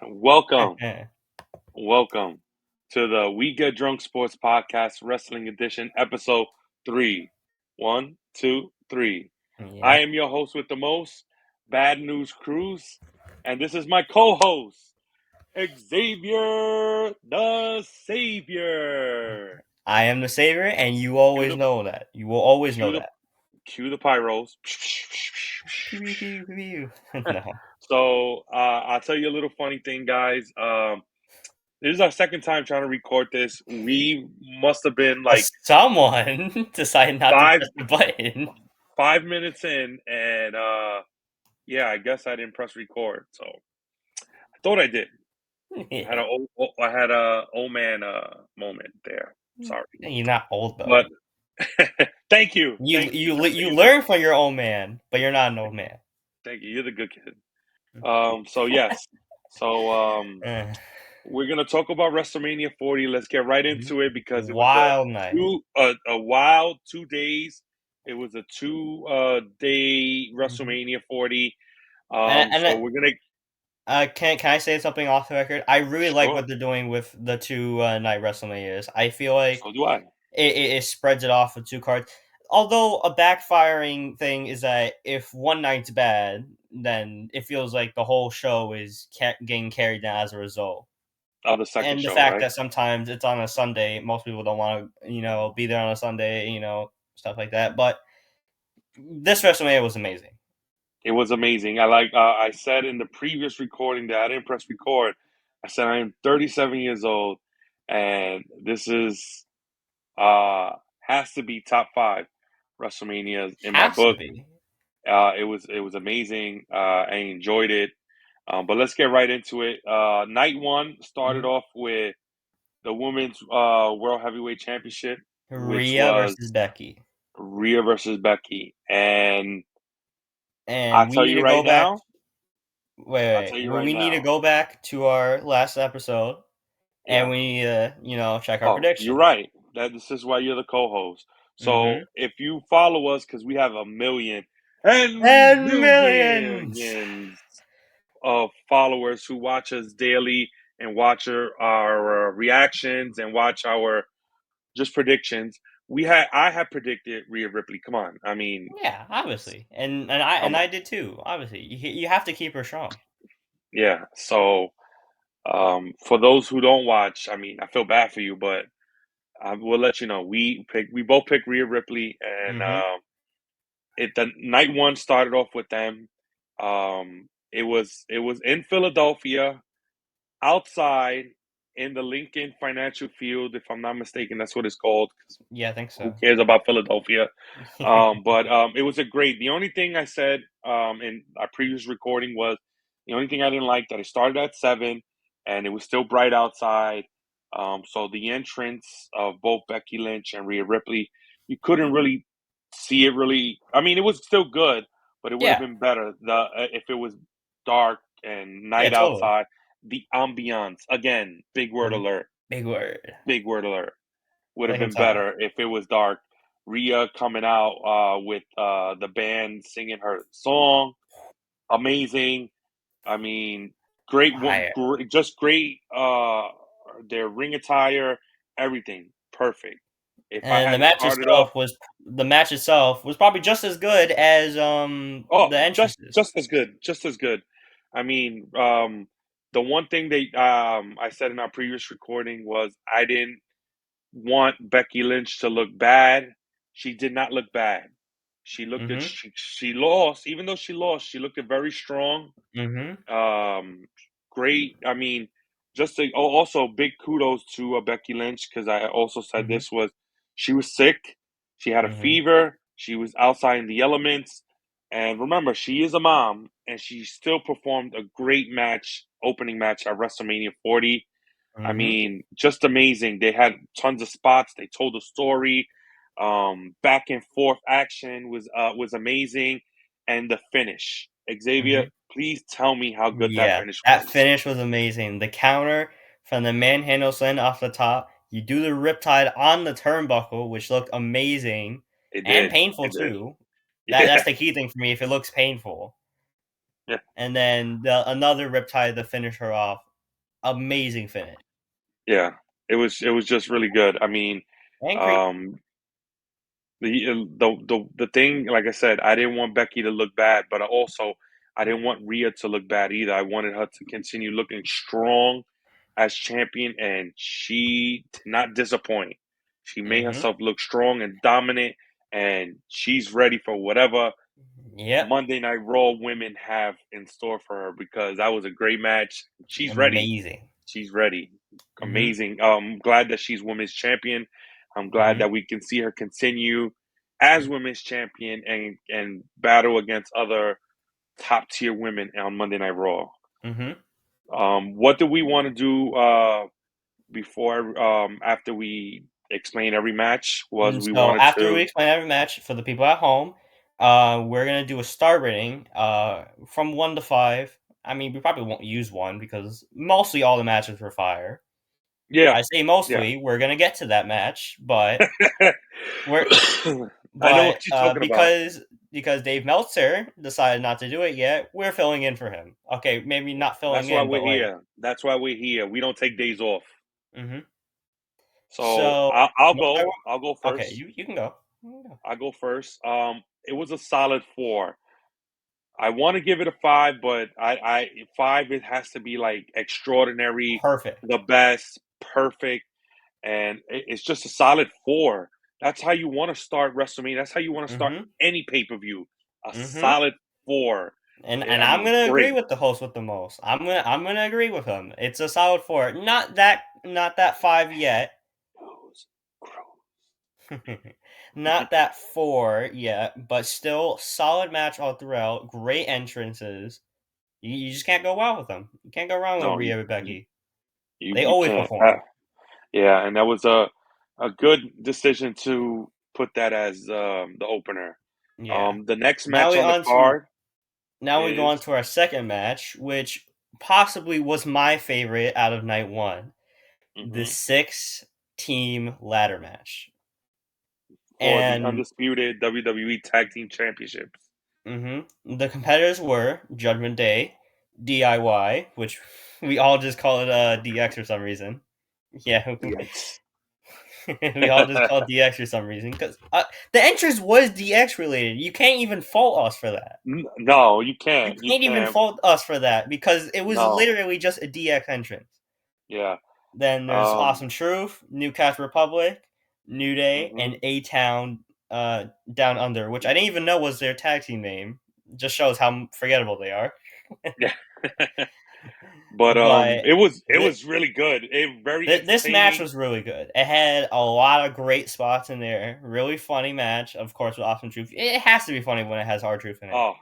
Welcome, welcome to the We Get Drunk Sports Podcast Wrestling Edition, episode 3. 1, 2, 3. I Yeah. am your host with the most, Bad News Cruz, and this is my co-host, Xavier the Savior. I am the savior, and you Cue always the know that. You will always know cue the that. cue the pyros. Pew, pew, pew, pew, pew. No. So I'll tell you a little funny thing, guys. This is our second time trying to record this. We must have been like Someone decided not to five press the button. 5 minutes in, and yeah, I guess I didn't press record. So I thought I did. I had a old man moment there. Sorry, You're not old but though. thank you, You thank you. you That's le- what you you're the learn from your old man, but you're not an old man. thank you. You're the good kid. So yes, so Uh, we're gonna talk about WrestleMania 40. Let's get right into it because it was Wild night. a wild 2 days. It was a two day Mhm. WrestleMania 40. And, and So we're gonna can I say something off the record? I really like sure. what they're doing with the two night WrestleManias. I feel like So do I. it spreads it off with two cards. Although a backfiring thing is that if one night's bad, then it feels like the whole show is getting carried down as a result. Oh, the second And the show, fact right? that sometimes it's on a Sunday, most people don't want to, be there on a Sunday, stuff like that. But this WrestleMania was amazing. It was amazing. I said in the previous recording that I didn't press record. I said I am 37 years old, and this is has to be top five WrestleManias in my Has to book. be. It was amazing. I enjoyed it. But let's get right into it. Night one started Mhm. off with the Women's World Heavyweight Championship, which Rhea versus was Becky. Rhea versus Becky. And I'll And we tell need you to right go back. now, I'll Wait, tell you wait. right We need to now. go back to our last episode, and Yeah. we need to, check our Oh, you're predictions. right. This is why you're the co-host. So Mm-hmm. if you follow us, because we have a million and 10 millions. millions of followers who watch us daily and watch our reactions and watch our just predictions. I have predicted Rhea Ripley. Come on, I mean, Yeah, obviously, and come I on, did too. Obviously, you have to keep her strong. yeah. So for those who don't watch, I mean, I feel bad for you, but I will let you know we both picked Rhea Ripley, and Mm-hmm. the night one started off with them. It was in Philadelphia, outside in the Lincoln Financial Field, if I'm not mistaken. That's what it's called. 'Cause Yeah, I think who so. cares about Philadelphia? But it was a great. The only thing I said in our previous recording was the only thing I didn't like that it started at 7 and it was still bright outside. So the entrance of both Becky Lynch and Rhea Ripley, you couldn't really see it. Really, I mean, it was still good, but it would have Yeah, been better if it was dark and yeah, night totally. outside. The ambiance again, big word Mhm. alert, Big word. big word alert would have Like I'm been telling. better if it was dark. Rhea coming out with the band singing her song, amazing. I mean, Fire. just great. Their ring attire, everything perfect. If I And had to start it off, the match itself was probably just as good as oh, the entrances. just as good, just as good. I mean, the one thing they I said in our previous recording was I didn't want Becky Lynch to look bad. She did not look bad. Mm-hmm. She lost, even though she lost, she looked very strong. Mm-hmm. Um, Great. I mean, also big kudos to Becky Lynch because I also said Mm-hmm. this was she was sick, she had a Mm-hmm. fever, she was outside in the elements, and remember she is a mom and she still performed a great opening match at WrestleMania 40. I Mm-hmm. mean, just amazing. They had tons of spots. They told a story. Back and forth action was amazing, and the finish. Xavier, Mm-hmm. please tell me how good that Yeah, finish that was. finish was amazing. The counter from the manhandle send off the top. You do the riptide on the turnbuckle, which looked amazing It and did. painful It did. too. That's Yeah. the key thing for me. If it looks painful, Yeah, and then another Riptide to finish her off. Amazing finish. yeah. It was just really good. I mean, And creep. um, the thing, like I said, I didn't want Becky to look bad, but also I didn't want Rhea to look bad either. I wanted her to continue looking strong as champion, and she did not disappoint. She made Mm-hmm. herself look strong and dominant, and she's ready for whatever Yep. Monday Night Raw women have in store for her because that was a great match. She's ready. Amazing. She's ready. Mm-hmm. Amazing. I'm glad that she's women's champion. I'm glad Mm-hmm. that we can see her continue as women's champion and battle against other top tier women on Monday Night Raw. Mm-hmm. What do we want to do before after we explain every match? Was And we so wanted after we to explain every match for the people at home, we're gonna do a star rating from 1 to 5. I mean, we probably won't use one because mostly all the matches were fire. yeah I say yeah mostly. We're gonna get to that match, but we're I know what you're talking about. because Dave Meltzer decided not to do it yet, we're filling in for him. Okay, maybe not filling That's why in, we're but like, here. That's why we're here. We don't take days off. hmm So so I'll what I go. want- I'll go okay, first. you can go. You can go. I go first. It was a solid 4. I want to give it a 5, but I 5 it has to be like extraordinary, Perfect. the best, perfect, and it's just a solid 4. That's how you want to start WrestleMania. That's how you want to start Mm-hmm. any pay per view. A Mm-hmm. solid 4. And I I'm mean, gonna agree great. with the host with the most. I'm gonna agree with him. It's a solid 4. Not that 5 yet. Gross, gross. Not that 4 yet, but still solid match all throughout. Great entrances. You just can't go wrong with them. You can't go wrong with No, Rhea and you, Becky. you, They you always can't. perform. Yeah, and that was a good decision to put that as the opener. Yeah. The next Now match we on the on to card now we go on is to our second match, which possibly was my favorite out of night one. The mhm, 6 team ladder match. for the And undisputed WWE Tag Team Championships. the competitors were Judgment Day, DIY, which we all just call it DX for some reason. Yeah, DX. we all just call it DX for some reason because the entrance was DX related. You can't even fault us for that. No, you You can't. You can't even can't. fault us for that because it was No. literally just a DX entrance. Yeah. Then there's Um. Awesome Truth, Newcastle Republic, New Day, and Mhm. A Town Down Under, which I didn't even know was their tag team name. Just shows how forgettable they are. Yeah. But But it was really good. It very this match entertaining. was really good. It had a lot of great spots in there. Really funny match, of course, with Awesome Truth. It has to be funny when it has our Truth in it. Oh,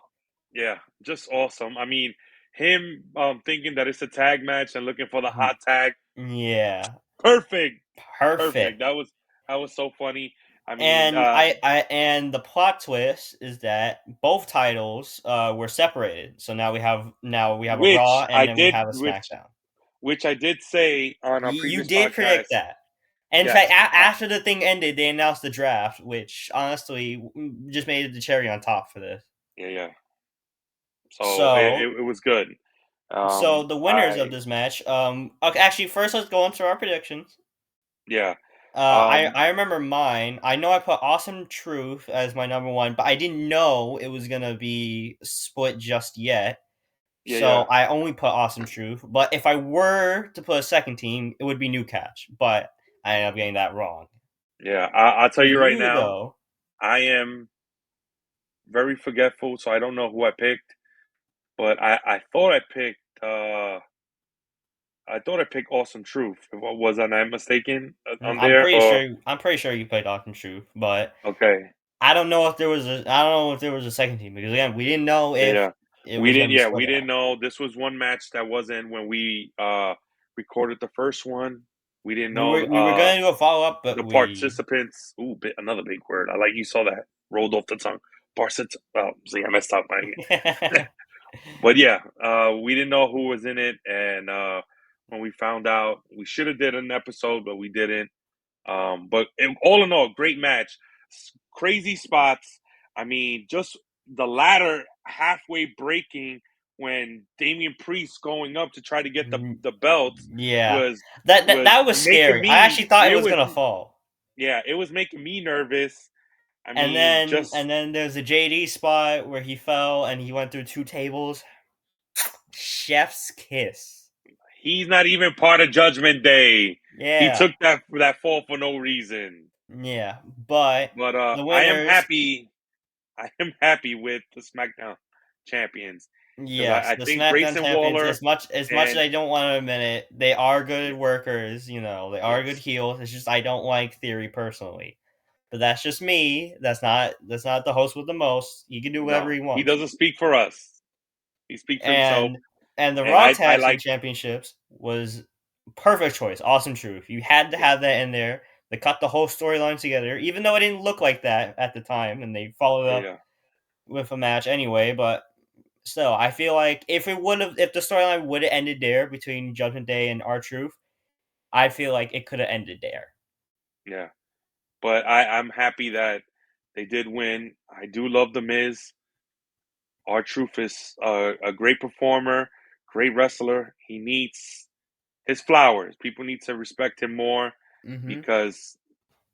yeah, just awesome. I mean, him thinking that it's a tag match and looking for the Mhm. hot tag, Yeah, perfect, perfect. perfect. That was so funny. I mean, And the plot twist is that both titles were separated. So now we have a Raw which and I then we did, have a which SmackDown. which I did say on our You previous did podcast. predict that. And in fact, Yes, after the thing ended, they announced the draft, which honestly just made it the cherry on top for this. yeah, yeah. So So, it was good. so the winners of I this match. Okay, actually, first let's go into our predictions. yeah, I remember mine. I know I put Awesome Truth as my number one, but I didn't know it was gonna be split just yet. yeah, So yeah, I only put Awesome Truth. But if I were to put a second team, it would be New Catch. But I ended up getting that wrong. yeah. I'll tell For you right you now, though, I am very forgetful, so I don't know who I picked, but I thought I picked. I thought I picked Awesome Truth. Was I not mistaken on I'm there? pretty Or sure you played Awesome Truth, but okay, I don't know if there was a second team because again we didn't know yeah, if yeah. it was gonna be Yeah, split we or didn't not. know this was one match that wasn't when we recorded the first one. We didn't We know were we were gonna do a follow up, but the we participants. Ooh, another big word. I like you saw that rolled off the tongue. Participants. Oh, see, I messed up. But yeah, we didn't know who was in it, and when we found out, we should have did an episode, but we didn't. All in all, great match. Crazy spots. I mean, just the ladder halfway breaking when Damian Priest going up to try to get Mm, the belt yeah, was that was making scary. I me actually thought it it was was gonna fall. yeah, it was making me nervous. I And mean, then just and then there's a JD spot where he fell and he went through two tables. Chef's kiss. he's not even part of Judgment Day. He Yeah, took that fall for no reason. yeah. But But the winners, I am happy with the SmackDown champions because yes, I the think SmackDown Grayson champions. Waller As much as and I don't want to admit it, they are good workers. They are good yes, heels. It's just I don't like Theory personally. But that's just me. That's not the host with the most. He can do whatever no, he he wants. doesn't speak for us. He speaks for himself, And and the and Raw I Tag Team like Championships was perfect choice. Awesome truth. You had to yeah have that in there. They cut the whole storyline together, even though it didn't look like that at the time, and they followed up yeah with a match anyway. But still, I feel like if the storyline would have ended there between Judgment Day and R Truth, I feel like it could have ended there. yeah. But I'm happy that they did win. I do love the Miz. R Truth is a great performer, great wrestler. He needs his flowers. People need to respect him more Mm-hmm. because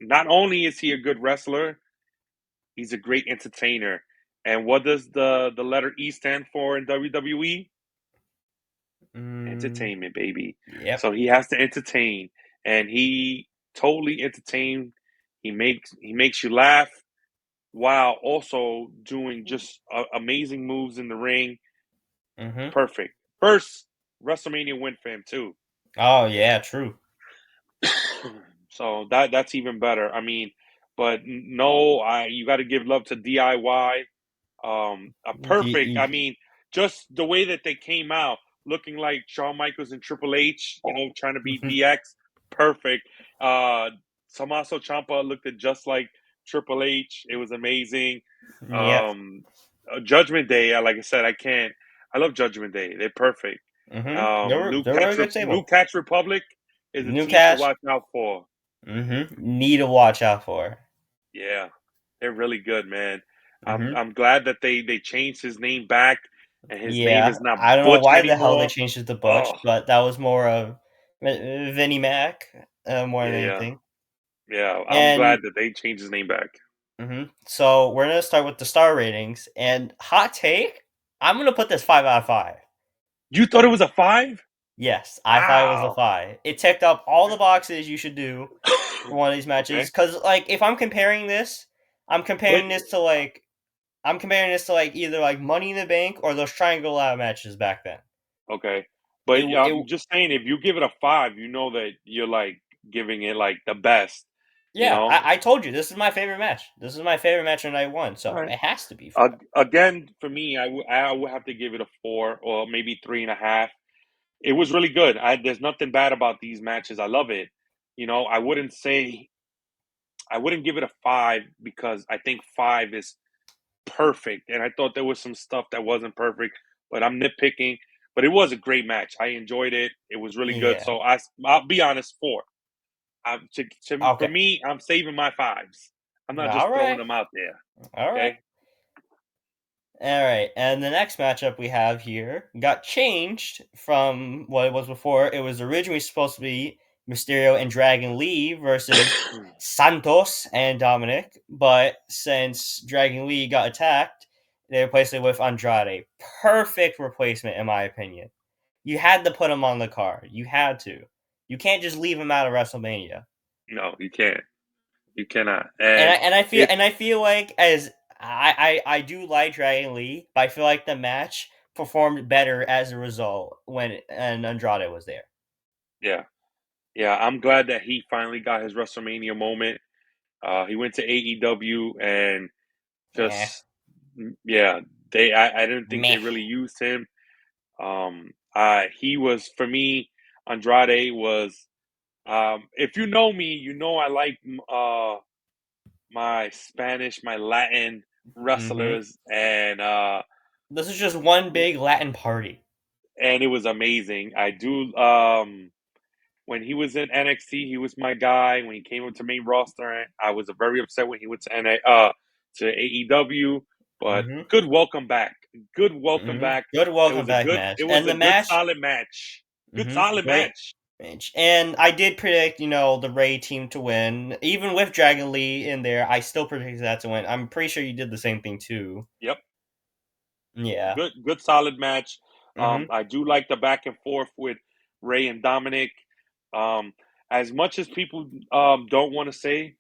not only is he a good wrestler, he's a great entertainer. And what does the letter E stand for in WWE? Mm, Entertainment, baby. yep. So he has to entertain, and he totally entertained. He makes you laugh while also doing just amazing moves in the ring. Mm-hmm. Perfect. First WrestleMania win for him too. Oh yeah, true. So that's even better. I mean, but no, I you got to give love to DIY. A perfect. I The, mean, just the way that they came out, looking like Shawn Michaels and Triple H, trying to be DX. Perfect. Tommaso Ciampa looked just like Triple H. It was amazing. yep. Judgment Day, like I said, I can't. I love Judgment Day. They're perfect. Mm-hmm. They were a good New stable. Catch Republic is a New team to catch. watch out for. Mm-hmm. Need to watch out for. Yeah, they're really good, man. I'm Mm-hmm. I'm glad that they changed his name back, and his name Yeah, is not I don't know Butch why the hell they anymore. changed it to Butch, Oh, but that was more of Vinnie Mac more than yeah, yeah, anything. yeah. I'm glad And that they changed his name back. so we're gonna start with the star ratings. And hot take, I'm gonna put this 5 out of 5. You thought it was a five? Yes, I thought it was a Wow. 5. It ticked up all the boxes you should do for one of these matches. Okay, Because like, if I'm comparing this, I'm but comparing this to like I'm comparing this to like either like Money in the Bank or those Triangle Ladder matches back then. okay, It but it I'm just saying, if you give it a five, you know that you're like giving it like the best. You Yeah, know. I told you this is my favorite match. This is my favorite match on night one, All so right. it has to be 5. Again, for me, I would have to give it a four or maybe 3.5. It was really good. There's nothing bad about these matches. I love it. I wouldn't give it a five because I think five is perfect, and I thought there was some stuff that wasn't perfect, but I'm nitpicking. But it was a great match. I enjoyed it. It was really good. Yeah. So I'll be honest, four. For Okay. me, I'm saving my fives. I'm not All just throwing right. them out there. All right. Okay. All right. And the next matchup we have here got changed from what it was before. It was originally supposed to be Mysterio and Dragon Lee versus Santos and Dominic, but since Dragon Lee got attacked, they replaced it with Andrade. Perfect replacement, in my opinion. You had to put him on the card. You had to. You can't just leave him out of WrestleMania. No, you can't. You cannot. And I And and I feel it, and I feel like as I do like Dragon Lee, but I feel like the match performed better as a result when and Andrade was there. yeah, yeah. I'm glad that he finally got his WrestleMania moment. He went to AEW and Yeah. just yeah, I didn't think they Meh. really used him. He was for me. Andrade was. If you know me, you know I like my Spanish, my Latin Mm-hmm. wrestlers, This is just one big Latin party. and it was amazing. I do. When he was in NXT, he was my guy. When he came up to main roster, I was very upset when he went to to AEW. But Mm-hmm. good welcome back. good welcome back. Good It welcome was a back good. match, It was and a the good match. solid match. Good solid Great match. match, and I did predict the Ray team to win, even with Dragon Lee in there. I still predicted that to win. I'm pretty sure you did the same thing too. Yep. Yeah. Good solid match. hmm I do like the back and forth with Ray and Dominic. Um, as much as people don't want to say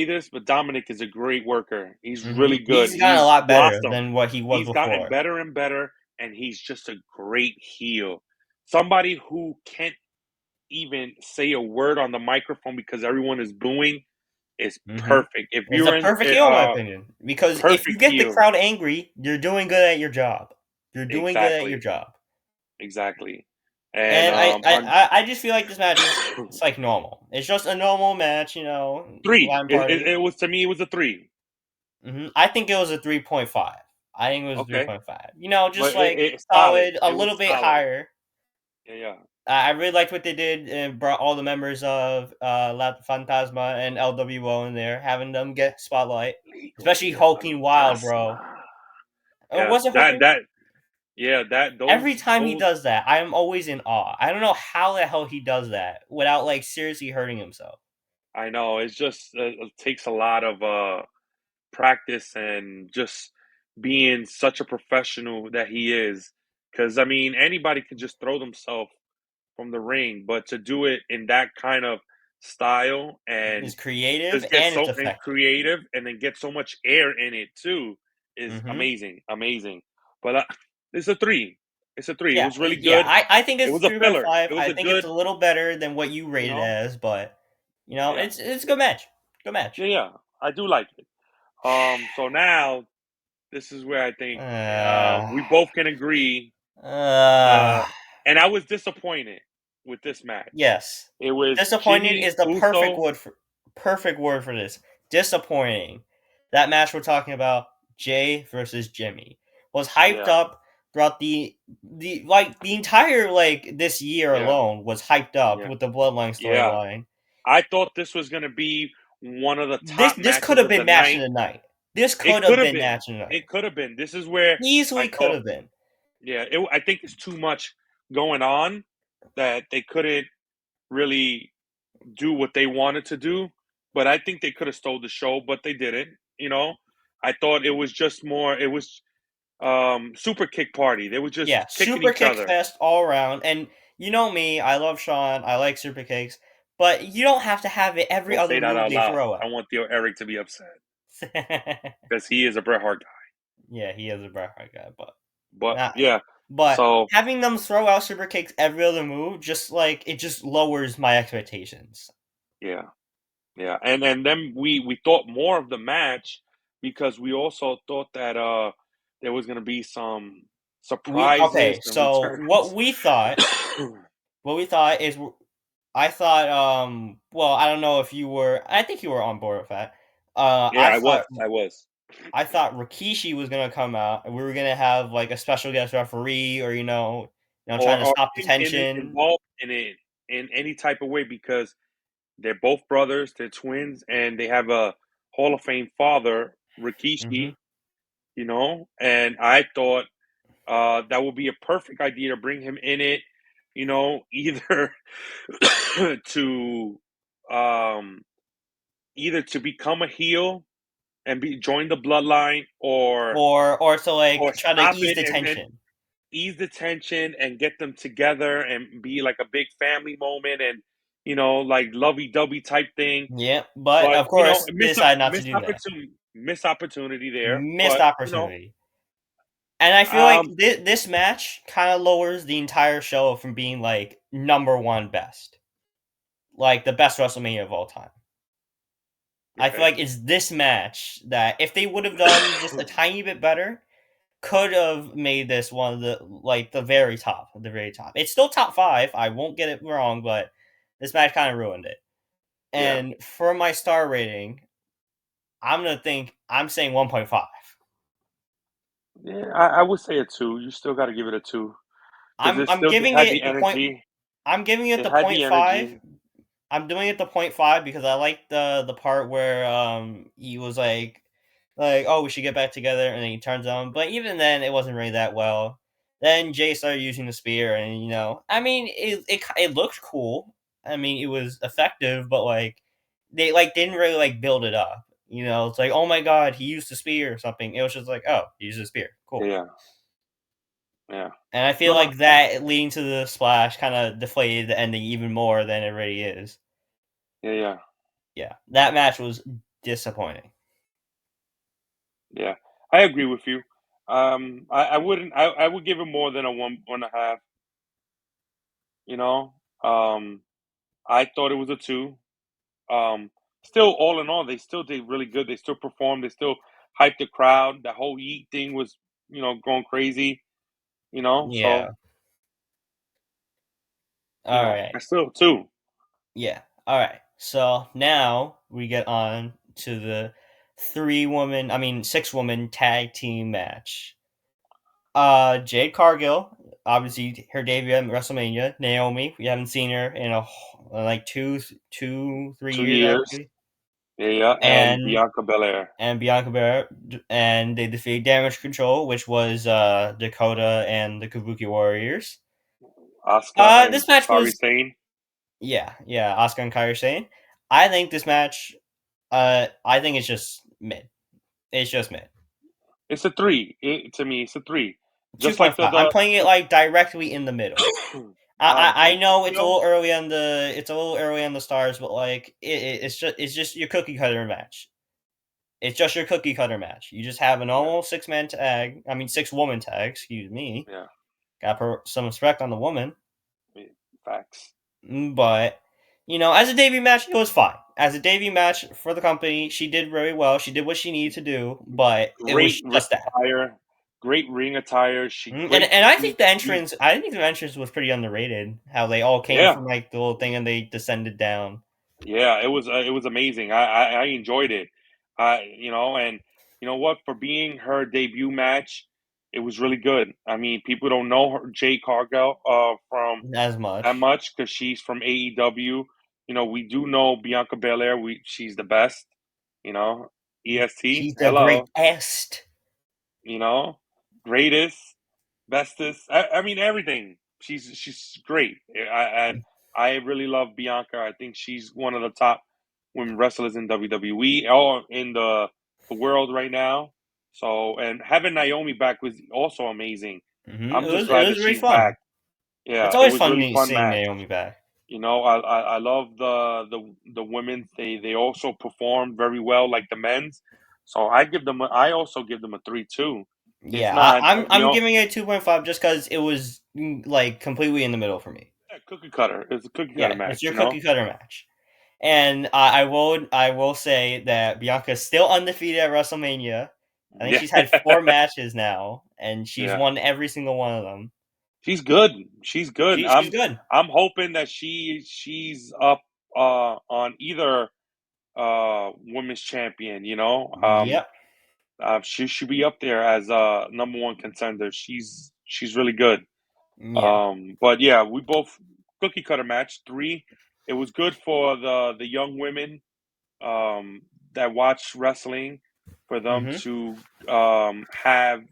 this, but Dominic is a great worker. He's really good. He's gotten a He's lot better blossomed. than what he was He's gotten before. better and better, and he's just a great heel. Somebody who can't even say a word on the microphone because everyone is booing is perfect. If It's a you're in perfect heel, in my opinion, because if you perfect get the heel, crowd angry, you're doing good at your job. You're doing good at your exactly, job. exactly. And And I just feel like this match is it's like normal. It's just a normal match, three. Latin It, party. it, it was to me. It was a three. I think it was a 3.5. I think it was a Okay, 3.5. but Just like it's solid. solid, a It was little bit solid. higher. Yeah, yeah. I really liked what they did and brought all the members of La Fantasma and LWO in there, having them get spotlight, especially Legally Hulking Wild, bro. fantasma. Oh, Yeah, was it Hulking? that Every those time he those. does that, I am always in awe. I don't know how the hell he does that without like seriously hurting himself. I know it's just it takes a lot of practice and just being such a professional that he is. Because I mean, anybody can just throw themselves from the ring, but to do it in that kind of style and It's creative just get and it's so and effective. creative and then get so much air in it too is hmm amazing, amazing. But it's a three. It's a three. It Yeah, was really yeah. good. I think It it's was a filler. 3.5. It was I a think it's good, a little better than what you you rated know, as, but yeah, it's a good match. Good yeah, match. yeah. I do like it. So now this is where I think Uh, we both can agree. uh, Uh, and I was disappointed with this match. yes. It was Disappointed Jimmy is the Uso. perfect word for this. Disappointing. That match we're talking about, Jay versus Jimmy, was hyped Yeah, up throughout the entire this year yeah, alone was hyped up yeah, with the Bloodline yeah. storyline. I thought this was gonna be one of the This top this could matches have of the been match of night. the night. This It could could have have been been. match of the night. It could have been. This is where I Easily could thought, have been. yeah, I think it's too much going on that they couldn't really do what they wanted to do. But I think they could have stole the show, but they didn't. I thought it was just more. It was super kick party. They were just Yeah, kicking super each kick other. fest all around. And you know me, I love Sean. I like super kicks, but you don't have to have it every Don't other say that move out they loud. throw I out. want Theo Eric to be upset because he is a Bret Hart guy. Yeah, he is a Bret Hart guy, but But not. yeah, But so having them throw out super kicks every other move, just like it just lowers my expectations. yeah, yeah, and then we thought more of the match because we also thought that there was gonna be some We surprises okay. and So returns. what we thought is, I thought, well, I don't know if you were. I think you were on board with that. Yeah, I was. I thought Rikishi was gonna come out, and we were gonna have like a special guest referee, or trying to Or stop the tension. involved in it in any type of way because they're both brothers, they're twins, and they have a Hall of Fame father, hmm Rikishi. And I thought that would be a perfect idea to bring him in it. Either to um, either to become a heel and be join the bloodline, or to or like try to stop ease it the and then tension. ease the tension and get them together and be like a big family moment and like lovey-dovey type thing. Yeah, but But of course they missed decided not to missed do that. opportunity missed opportunity there. Missed But opportunity. And I feel like um, this match kind of lowers the entire show from being like number one best, like the best WrestleMania of all time. I feel okay, like it's this match that if they would have done just a tiny bit better, could have made this one of the very top, the very top. It's still top five. I won't get it wrong, but this match kind of ruined it. yeah, And for my star rating, I'm saying 1.5. yeah. I would say a two. You still got to give it a two because I'm it I'm still giving had it the the point. energy. I'm giving it It the had point the five. energy. I'm doing it the point five because I like the part where he was like like, oh, we should get back together, and then he turns on him. But even then, it wasn't really that well. Then Jay started using the spear, and I mean, it looked cool. I mean, it was effective, but like they didn't really build it up. It's like, oh my god, he used the spear or something. It was just like, oh, he used the spear, cool. Yeah, yeah. And I feel No, like that leading to the splash kind of deflated the ending even more than it really is. yeah, yeah, Yeah, that match was disappointing. yeah. I agree with you. I wouldn't. I would give it more than a 1.5. You know, um, I thought it was a 2. Um, Still, all in all, they still did really good. They still performed. They still hyped the crowd. The whole Yeet thing was, going crazy. Yeah. So All right. I still 2. Yeah. All right. So now we get on to the 6-woman tag team match. Jade Cargill, obviously her debut at WrestleMania. Naomi, we haven't seen her in like 3 years 2 years. actually. Yeah, yeah. And And Bianca Belair, Bianca Belair, and they defeated Damage Control, which was Dakota and the Kabuki Warriors. Asuka, and This match Sorry was Sane. yeah, Asuka and Kairi Sane. I think this match, I think it's just mid. It's just mid. It's a 3. To me, it's a 3. Two Just point like the five. I'm playing it like directly in the middle. I know it's a little early on the stars, but like it's just your cookie cutter match. It's just your cookie cutter match. You just have a yeah, normal 6-man tag. I mean 6-woman tag. Excuse me. yeah, Got to put some respect on the woman. yeah, facts. But as a debut match, it was fine. As a debut match for the company, she did very well. She did what she needed to do, but it was Great ring just that. attire. Great ring attire. She And great. and I She, think the she entrance, was pretty underrated. How they all came yeah, from like the little thing and they descended down. yeah. It was amazing. I enjoyed it. And you know what? For being her debut match, it was really good. I mean, people don't know her, Jay Cargill, from As that much. much because she's from AEW. We do know Bianca Belair. She's the best. You know, EST. She's the Hello. greatest. You know, greatest, bestest. I mean everything. She's great. I really love Bianca. I think she's one of the top women wrestlers in WWE or in the world right now. So, and having Naomi back was also amazing. I'm It just was it glad was that really she's back. fun. Yeah, It's it always was fun really fun seeing match. Naomi back. I love the women. They also performed very well, like the men's. So I also give them a 3 too. It's Yeah, not I'm giving it 2.5 just because it was like completely in the middle for me. cookie cutter. It's a cookie cutter Yeah, it's match, your cookie cutter match. And I will say that Bianca's still undefeated at WrestleMania. I think Yeah, she's had 4 matches now, and she's yeah. won every single one of them. She's good. She's good. She's good. I'm hoping that she's up on either women's champion. Yep. She should be up there as number one contender. She's really good. Yeah. But yeah, we both cookie cutter match 3. It was good for the young women that watch wrestling, for them Mhm. to have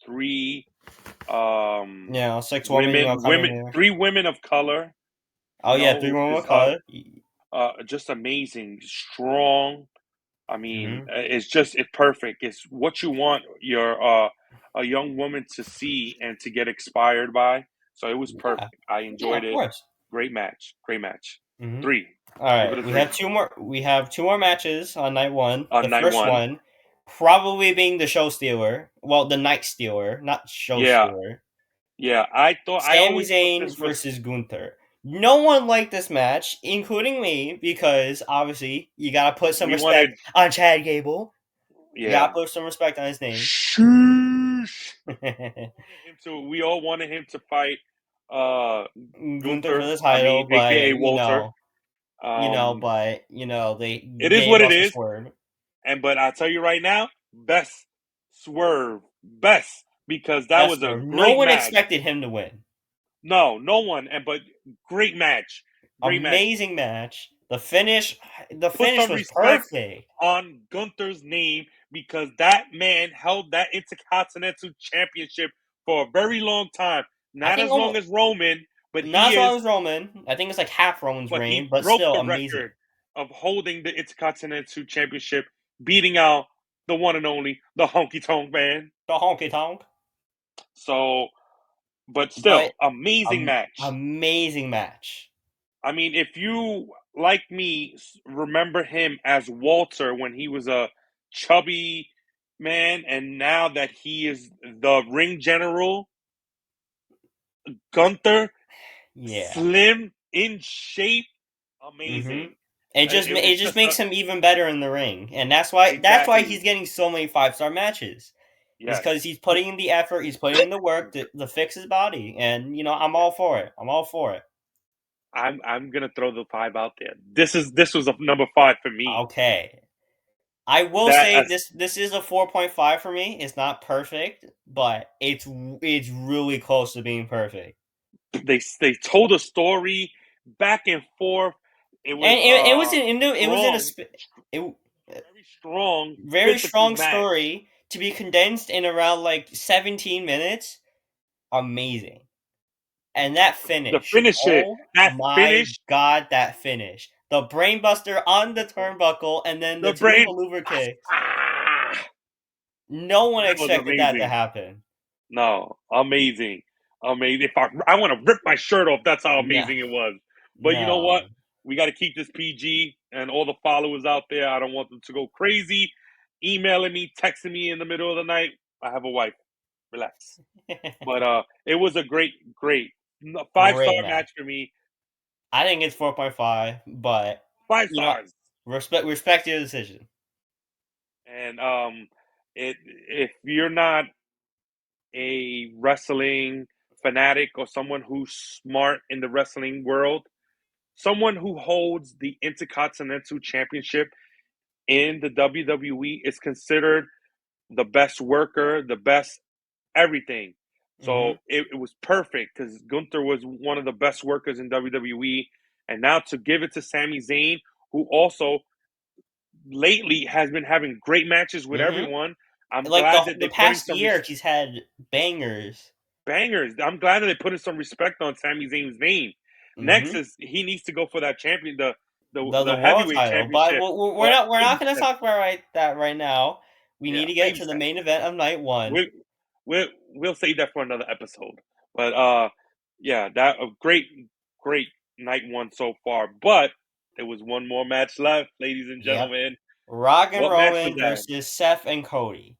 3 Yeah, 6 women, coming women there. 3 women of color, Oh yeah, three who women is of color. just amazing, strong. I mean, Mhm. it's perfect. It's what you want your a young woman to see and to get inspired by. So it was Yeah. perfect. I Yeah, enjoyed of it. course. Great match. Great match. Mhm. 3. All Give it right, a we 3 have 2 more. We have 2 more matches on night one. on The night first 1. one probably being the show stealer. Well, the night stealer, not show Yeah, stealer. yeah. I Sami always put Zayn this was versus Gunther. No one liked this match, including me, because obviously you gotta put some we respect wanted. on Chad Gable. You gotta Yeah. put some respect on his name. Sheesh. We all wanted him to fight uh Gunther for Gunther, the title, aka but Walter. they It is gave what it us a is. swerve. But I'll tell you right now, best swerve, best, because that Best was a swerve. No great one match. expected him to win. No one, but great match, great match. Amazing match. The finish Put some was respect perfect. on Gunther's name because that man held that Intercontinental Championship for a very long time. I Not think as long almost as Roman, but not he as long is. as Roman. I think it's like half Roman's But reign, he but broke still the amazing. record of holding the Intercontinental Championship, beating out the one and only the Honky Tonk Man. The honky tonk. So, but still, But amazing match. amazing match. I mean, if you, like me, remember him as Walter when he was a chubby man, and now that he is the ring general, Gunther, Yeah. slim, in shape, Mm-hmm. amazing. It It's just just makes him even better in the ring, and that's why exactly, he's getting so many 5-star matches. Is yes. because he's putting in the effort, he's putting in the work to fix his body, and I'm all for it. I'm all for it. I'm gonna throw the 5 out there. This was a number 5 for me. Okay, I will That say as this is a 4.5 for me. It's not perfect, but it's really close to being perfect. they told a story back and forth. It was And it was in a strong, it, very strong very physical strong match. story to be condensed in around like 17 minutes. Amazing. And that The finish. finish, it Oh that my finish, god, that finish. The brainbuster on the turnbuckle and then the the two brain, maneuver kicks. ah, No one that was expected that to amazing. happen. No, amazing, amazing. If I want to rip my shirt off, that's how No. amazing it was. But you know what? No. We got to keep this PG, and all the followers out there, I don't want them to go crazy, emailing me, texting me in the middle of the night. I have a wife. Relax. But it was a great 5 star Great match. match for me. I think it's 4.5, but Five you know, stars. respect your decision. And if you're not a wrestling fanatic or someone who's smart in the wrestling world, someone who holds the Intercontinental Championship in the WWE is considered the best worker, the best everything. So Mhm. it was perfect because Gunther was one of the best workers in WWE. And now to give it to Sami Zayn, who also lately has been having great matches with Mhm. everyone. I'm Like glad that the they're putting past some year he's had bangers. bangers. I'm glad that they're putting some respect on Sami Zayn's name. Next Mhm. is he needs to go for that champion, The the world heavyweight title, but championship. But we're not going to talk about that right now. We need yeah, to get baby to the steps. main event of night 1. We we'll save that for another episode. But yeah, that a great night 1 so far. But there was one more match left, ladies and Yep. gentlemen. Rock and What match was Roman that? versus Seth and Cody.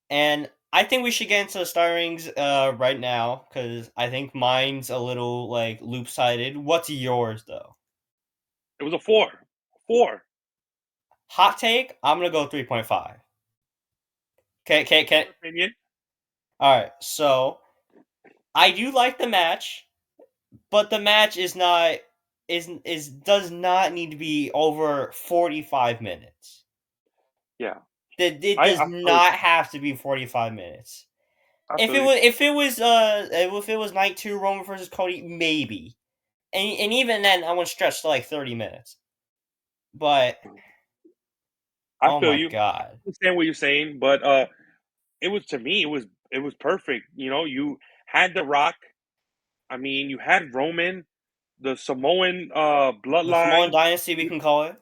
And I think we should get into the startings right now cuz I think mine's a little like loop-sided. What's yours though? It was a 4. 4. Hot take, I'm going to go 3.5. Can. Your opinion? All right. So, I do like the match, but the match is does not need to be over 45 minutes. Yeah. It does I feel not have to be 45 minutes. I If feel it you. was if it was night 2 Roman versus Cody, maybe. And even then I would stretch to like 30 minutes. But I oh feel my you. god. I understand what you're saying, but it was, to me, it was perfect. You know, you had The Rock. I mean, you had Roman, the Samoan The Samoan bloodline. dynasty we You, can call it.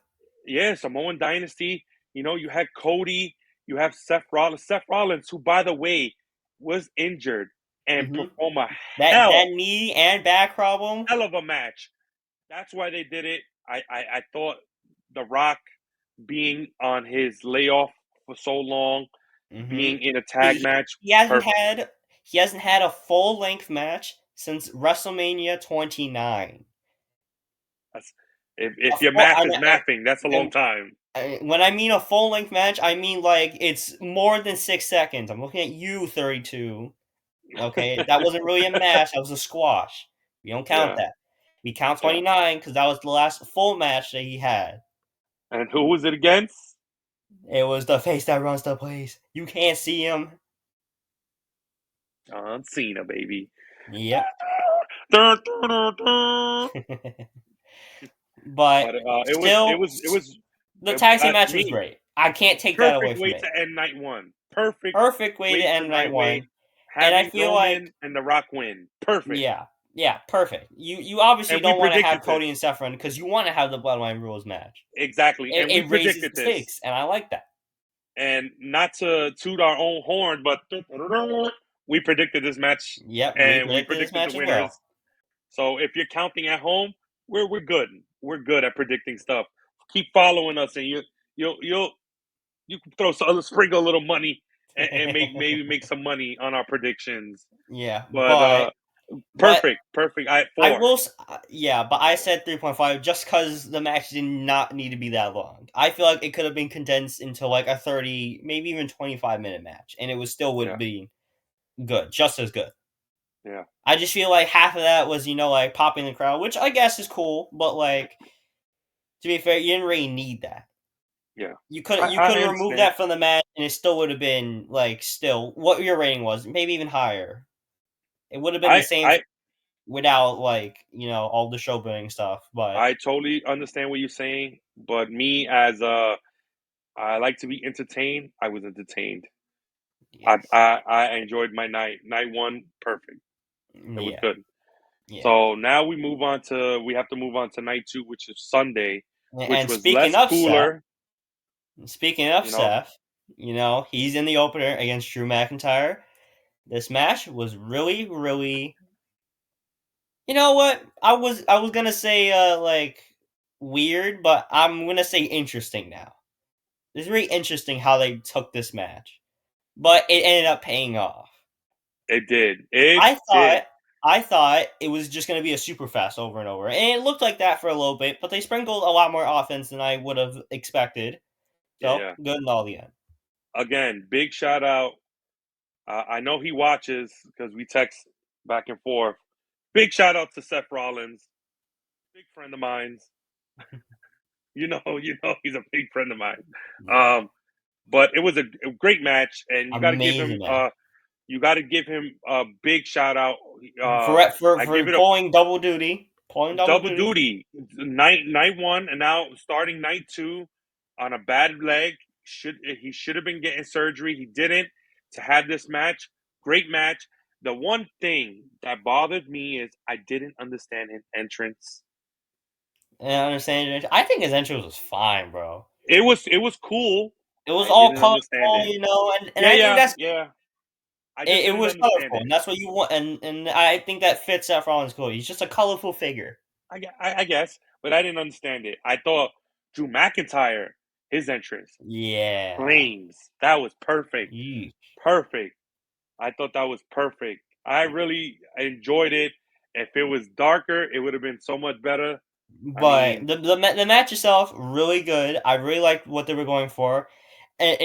yeah, Samoan dynasty. You know, you had Cody. You have Seth Rollins. Seth Rollins, who, by the way, was injured and Mhm. performed a That knee and back problem. hell of a match. That's why they did it. I thought The Rock being on his layoff for so long, Mhm. being in a He, tag he match, he hasn't perfect. had he hasn't had a full length match since WrestleMania 29. That's, if A your full, math is mathing, that's a long time. when I mean a full length match, I mean like it's more than 6 seconds. I'm looking at you, 32. Okay, that wasn't really a match. That was a squash. We don't count Yeah, that. We count yeah. 29 because that was the last full match that he had. And who was it against? It was the face that runs the place. You can't see him. John Cena, baby. Yep. Dun, dun, dun, dun. But But still, it was the tag team to match was me, great. I can't take that away Perfect from way it. to end night one. Perfect Perfect way to way to end night one. And I having feel like, Roman and The Rock win. Perfect. yeah, perfect. You obviously And we don't want to predicted have this. Cody and Seth run because you want to have the Bloodline Rules match. Exactly. And we It raises predicted the this. stakes, and I like that. And not to toot our own horn, but we predicted this match Yep, we and we predicted this predicted the match as well. winners. So if you're counting at home, we're good. We're good at predicting stuff. Keep following us, and you can sprinkle a little money and maybe make some money on our predictions. Yeah, But but perfect. I had I 4. will. Yeah, but I said 3.5 just because the match did not need to be that long. I feel like it could have been condensed into like a 30, maybe even 25-minute match, and it was still would Yeah, be good, just as good. yeah. I just feel like half of that was, like popping the crowd, which I guess is cool, but like to be fair, you didn't really need that. Yeah, You I could have removed understand. that from the match, and it still would have been like still what your rating was, maybe even higher. It would have been the I same I without like all the show building stuff. But I totally understand what you're saying, but me as I like to be entertained. I was entertained. yes, I enjoyed my night. Night one, perfect. It was yeah, good. yeah. So now we have to move on to night 2, which is Sunday, which And was less cooler. speaking of You know, Seth, he's in the opener against Drew McIntyre. This match was really, really. You know what? I was gonna say like weird, but I'm gonna say interesting now. It's really interesting how they took this match, but it ended up paying off. it did. It I did. thought I thought it was just gonna be a super fast over and over, and it looked like that for a little bit. But they sprinkled a lot more offense than I would have expected. Yeah, So yeah. good in all the end. Again, big shout out. I know he watches because we text back and forth. Big shout out to Seth Rollins, big friend of mine. He's a big friend of mine. Yeah, Um, but it was a great match, and amazing match you got to give him a big shout out. I for give it a pulling double double duty. duty. Night one, and now starting night 2 on a bad leg. He should have been getting surgery? He didn't. To have this match, great match. The one thing that bothered me is I didn't understand his entrance. And I understand. I think his entrance was fine, bro. It was cool. It was I all didn't understand colorful, it. and Yeah, I think yeah, that's yeah. I just it didn't was understand colorful, it. and that's what you want, and I think that fits Seth Rollins cool. He's just a colorful figure. I guess, but I didn't understand it. I thought Drew McIntyre, his entrance, Yeah. flames. That was perfect. Yeesh. Perfect. I thought that was perfect. I really enjoyed it. If it was darker, it would have been so much better. I But mean, the match itself really good. I really liked what they were going for, and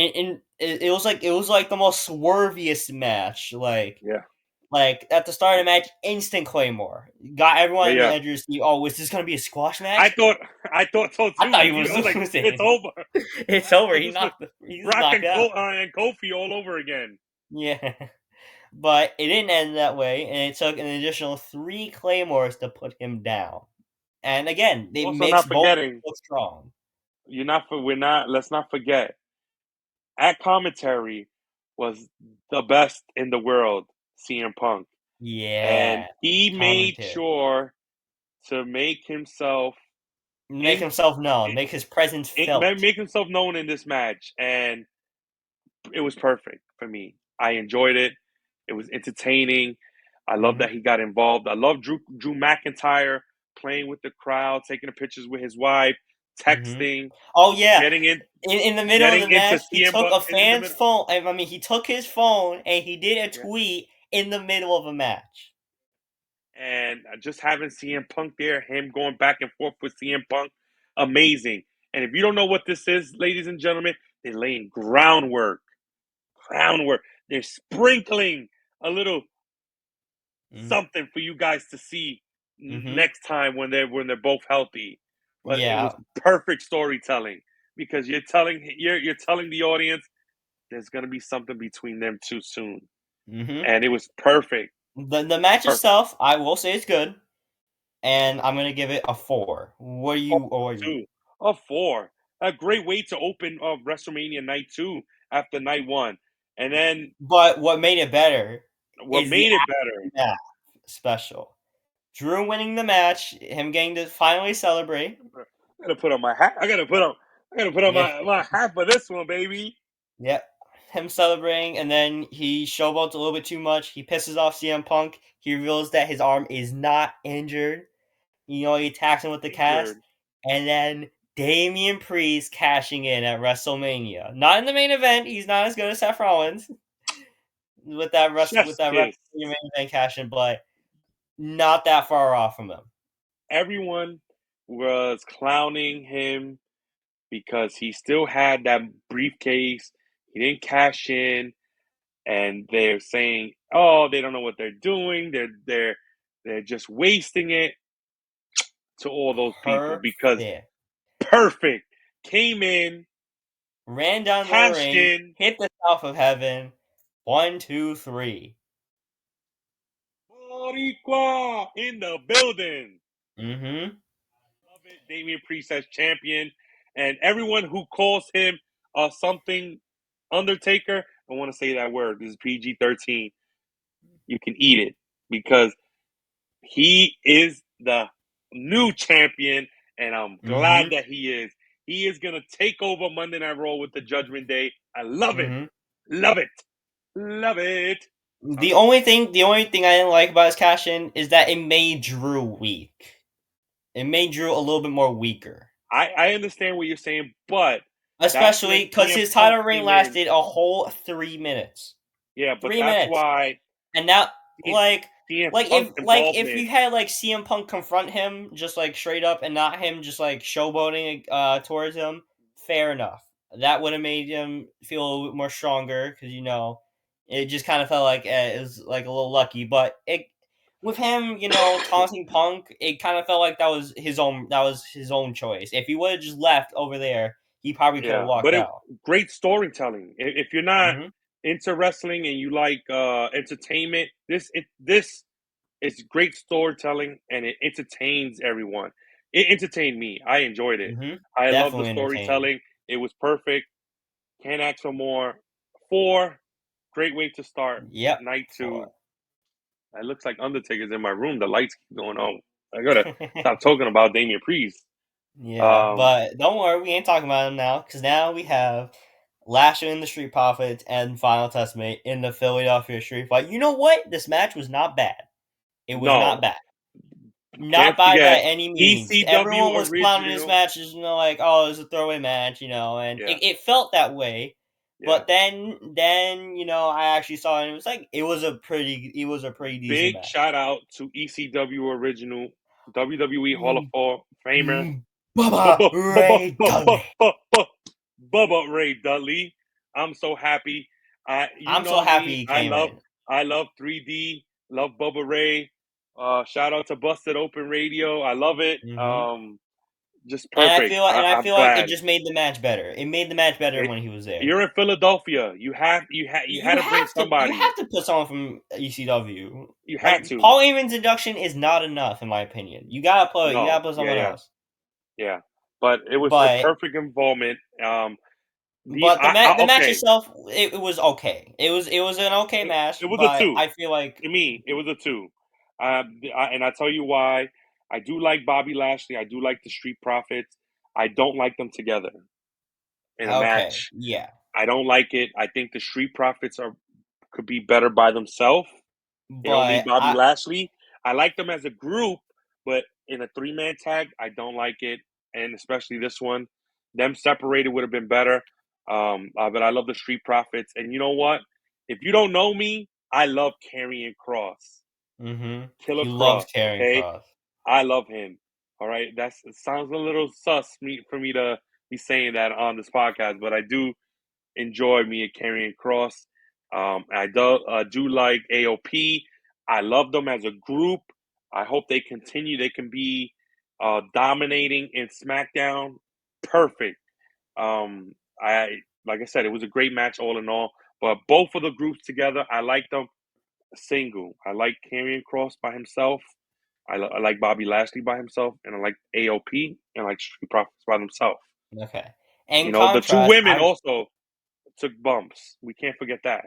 it was like the most swerviest match. yeah, Like at the start of the match, instant Claymore got yeah, everyone in the yeah. edge of their seat. Oh, is this gonna be a squash I match? thought, I thought so I too. thought he I was was like, it's losing. over. It's Right? over. Because this was He's Rock knocked out. And Kofi all over again. Yeah. But it didn't end that way, and it took an additional 3 claymores to put him down. And again, it Also, makes not both forgetting, look strong. we're not. Let's not forget. At commentary was the best in the world, CM Punk, and Yeah, he made commentary. sure to make himself Make in himself known. Make his presence felt. make himself known in this match, and it was perfect for me. I enjoyed it. It was entertaining. I love Hmm. that he got involved. I love Drew McIntyre playing with the crowd, taking the pictures with his wife, Hmm. texting, Oh yeah, getting in, in the middle of getting the into match, he CM took Punk a in the fan's middle. phone. I mean, he took his phone and he did a Yeah. tweet in the middle of a match. And just having CM Punk there, him going back and forth with CM Punk, amazing. And if you don't know what this is, ladies and gentlemen, they're laying groundwork. They're sprinkling a little Hmm. something for you guys to see Hmm. next time when they're both healthy. But it Yeah. was perfect storytelling because you're telling the audience there's gonna be something between them too soon, Hmm. and it was perfect, The match perfect. itself, I will say, is good, and I'm gonna give it a 4. What do Oh, you? Or what do you? two, a 4. a great way to open WrestleMania night 2 after night 1. And then But what made it better what is the made it better? aftermath special. Drew winning the match, him getting to finally celebrate. I gotta put on my hat. I gotta put on Yeah, my hat for this one, baby. yep. Him celebrating, and then he showboats a little bit too much. He pisses off CM Punk. He reveals that his arm is not injured. He attacks him with the cast, Injured. and then Damian Priest cashing in at WrestleMania. Not in the main event. He's not as good as Seth Rollins with that Chef's WrestleMania kiss. main event cash in, but not that far off from him. Everyone was clowning him because he still had that briefcase. He didn't cash in, and they're saying, "Oh, they don't know what they're doing. They're just wasting it." To all those people because Perfect. perfect came in, Ran down to the cashed ring, in. hit the South of Heaven. 1, 2, 3. Boricua in the building. Mm-hmm. Love it. Damian Priest as champion, and everyone who calls him something Undertaker. I want to say that word. This is PG-13. You can eat it because he is the new champion, and I'm glad Mm-hmm. that he is. He is gonna take over Monday Night Raw with the Judgment Day. I love it, Mm-hmm. love it, love it. The only thing I didn't like about his cash in is that it made Drew weak. It made Drew a little bit more weaker. I understand what you're saying, but that's Especially when because CM his Punk title reign came in. lasted a whole 3 minutes. Yeah, but Three that's minutes. why And now, CM, like, CM like Punk's if involvement. you had like CM Punk confront him just like straight up and not him just like showboating towards him, fair enough. That would have made him feel a little bit more stronger because it just kind of felt like it was like a little lucky. But it with him, taunting Punk, it kind of felt like that was his own. That was his own choice. If he would have just left over there, he probably could have Yeah, walked but out. great storytelling. If you're not Hmm. into wrestling and you like entertainment, this is great storytelling and it entertains everyone. It entertained me. I enjoyed it. Hmm. I love the Definitely entertaining. storytelling. It was perfect. Can't ask for more. 4, great way to start Yep. night 2. For. It looks like Undertaker's in my room. The lights keep going on. I gotta stop talking about Damian Priest. Yeah, Um, but don't worry, we ain't talking about him now because now we have Lashley and the Street Profits and Final Testament in the Philadelphia Street Fight. You know what? This match was not bad. It was not no, bad. Not can't bad by forget any means. ECW Everyone was clowning this original. match as like, oh, it's a throwaway match, and Yeah, it felt that way. yeah. But then I actually saw it and it was like it was a pretty decent Big match. shout out to ECW original WWE Hall of Mm, Famer Bubba Bubba Bubba Ray Bubba Dudley. Bubba Bubba Ray Dudley. I'm so happy. You I'm so know happy me. he came in. I love 3D. Love Bubba Ray. Shout out to Busted Open Radio. I love it. Hmm. Just And I perfect. feel and I I'm feel like it glad. just made the match better. It made the match better It, when he was there. you're in Philadelphia. You had You to bring have to you somebody. have to put someone from ECW. You had Like to. Paul Heyman's induction is not enough in my opinion. You gotta No. put Yeah. someone Yeah. else. Yeah. But it was a But perfect involvement. The but the match okay. itself it was okay. It was an okay match, It was a but two. I feel like To me, it was a two. And I tell you why. I do like Bobby Lashley. I do like the Street Profits. I don't like them together in a okay, match. yeah. I don't like it. I think the Street Profits could be better by themselves. They don't need But Bobby I Lashley. I like them as a group, but in a 3-man tag, I don't like it. And especially this one, them separated would have been better. But I love the Street Profits. And you know what? If you don't know me, I love Karrion Cross, Killer he loves Cross. carrying Okay, cross. I love him. All right, it sounds a little for me to be saying that on this podcast, but I do enjoy me at Karrion Cross. I do like AOP. I love them as a group. I hope they continue. They can be dominating in SmackDown. Perfect. I like I said, it was a great match all in all. But both of the groups together, I like them single. I like Karrion Cross by himself. I like Bobby Lashley by himself, and I like AOP and I like Street Profits by themselves. Okay. In The two contrast, women also took bumps. We can't forget that.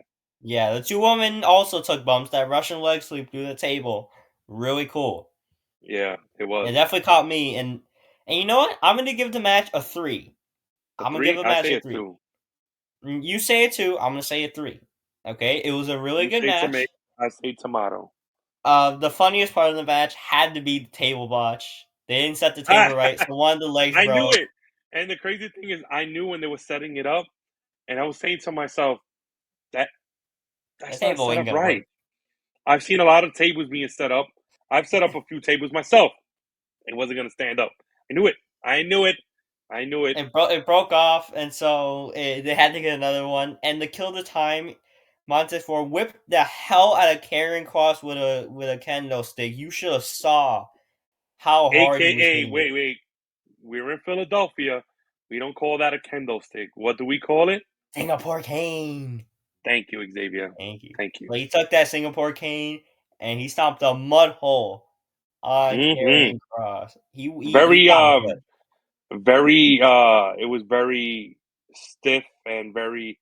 the two women also took bumps. That Russian leg sweep through the table, really cool. Yeah, it It was definitely caught me, and you know what? I'm gonna give the match a 3. a I'm gonna give three. the I match say a a 3. two. You say a 2, I'm gonna say a 3. Okay, it was a really You good say tomato. match. I say tomato. The funniest part of the match had to be the table botch. They didn't set the table right, so one of the legs I knew broke. it. And the crazy thing is, I knew when they were setting it up, and I was saying to myself that The that's not table set ain't up gonna right. work. I've seen a lot of tables being set up. I've set up a few tables myself. It wasn't going to stand up. I knew it. I knew it. I knew it. It broke off, and so they had to get another one. And to kill the time, Montez whipped the hell out of Karen Cross with a kendo stick. You should have saw how hard he was AKA, hitting it. wait. We're in Philadelphia. We don't call that a kendo stick. What do we call it? Singapore cane. Thank you, Xavier. Thank you. Thank you. But he took that Singapore cane and he stomped a mud hole on Hmm. Karrion Cross. He Very, got him good. very, it was very stiff and very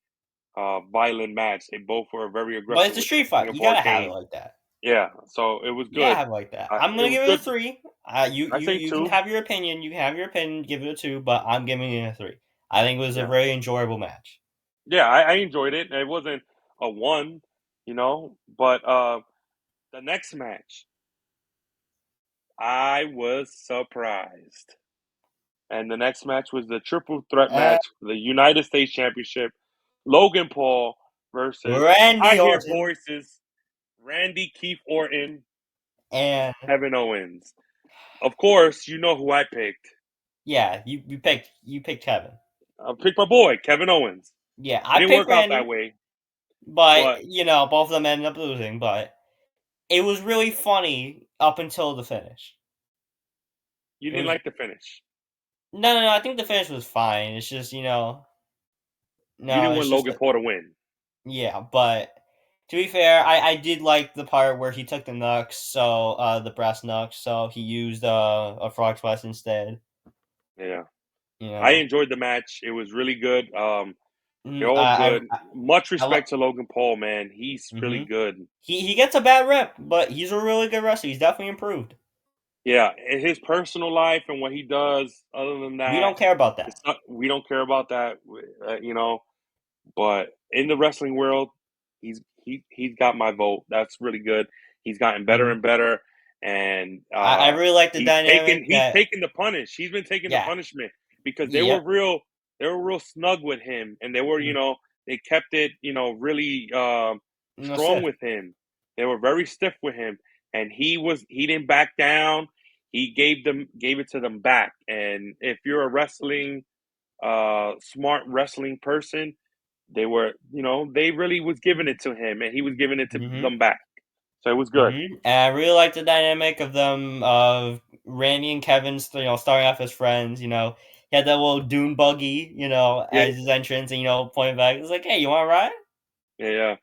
violent match. They both were very But aggressive it's a with the street fight. You Singapore gotta have it cane. like that. Yeah, so it was You gotta good. have it like that. I'm It gonna was give it a good. 3. I say You can two. have your opinion. You can have your opinion. Give it a 2, but I'm giving it a 3. I think it was a Yeah, very enjoyable match. yeah, I enjoyed it. It wasn't a one, but the next match, I was surprised. And the next match was the triple threat Uh, match for the United States Championship. Logan Paul versus, I Randy hear Orton voices, Randy Keith Orton, and Kevin Owens. Of course, you know who I picked. yeah, you picked Kevin. I picked my boy, Kevin Owens. Yeah, It I didn't picked work out that Randy, way, but but both of them ended up losing. But it was really funny up until the finish. you It didn't was like the finish. no. I think the finish was fine. It's just You no. didn't It's want just Logan Paul to win. yeah. But to be fair, I did like the part where he took the Nux, so the brass Nux, so he used a frog splash instead. Yeah. You I know, enjoyed the match. It was really good. They're all good. Much I respect to Logan Paul, man. He's really hmm good. He gets a bad rep, but he's a really good wrestler. He's definitely improved. Yeah, in his personal life and what he does, other than We that, don't care about that. we don't care about that, you know. But in the wrestling world, he's got my vote. That's really good. He's gotten better hmm and better, and I really like the dynamic he's that taken the punish. He's been taking the yeah, punishment because yep. they were real snug with him, and they were they kept it really No strong Seth. with him. They were very stiff with him, and he didn't back down. He gave it to them back. And if you're a wrestling smart wrestling person, they really was giving it to him, and he was giving it to hmm them back. So it was good. And I really like the dynamic of them, of Randy and Kevin, starting off as friends. He had that little dune buggy, Yeah, as his entrance, and pointing back. It's like, hey, you want to ride? yeah, yeah.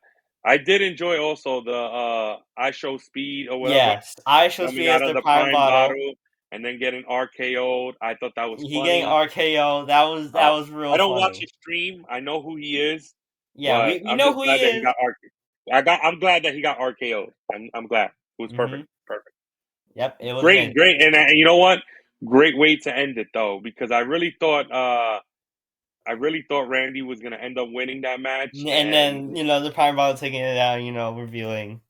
I did enjoy also the I show speed or whatever Yes, I shall coming see out as of the the prime prime bottle. bottle and then getting RKO'd. I thought that was He getting funny. RKO. That was I real don't watch funny. his stream. I know who he is, Yeah, but we I'm know just who he glad that he is. got I'm glad that he got RKO'd. I'm glad. It was perfect. hmm Perfect. Yep, it was Great, amazing. great. And you know what? Great way to end it though, because I really thought Randy was gonna end up winning that match, And and then the prime bottle taking it out. Revealing.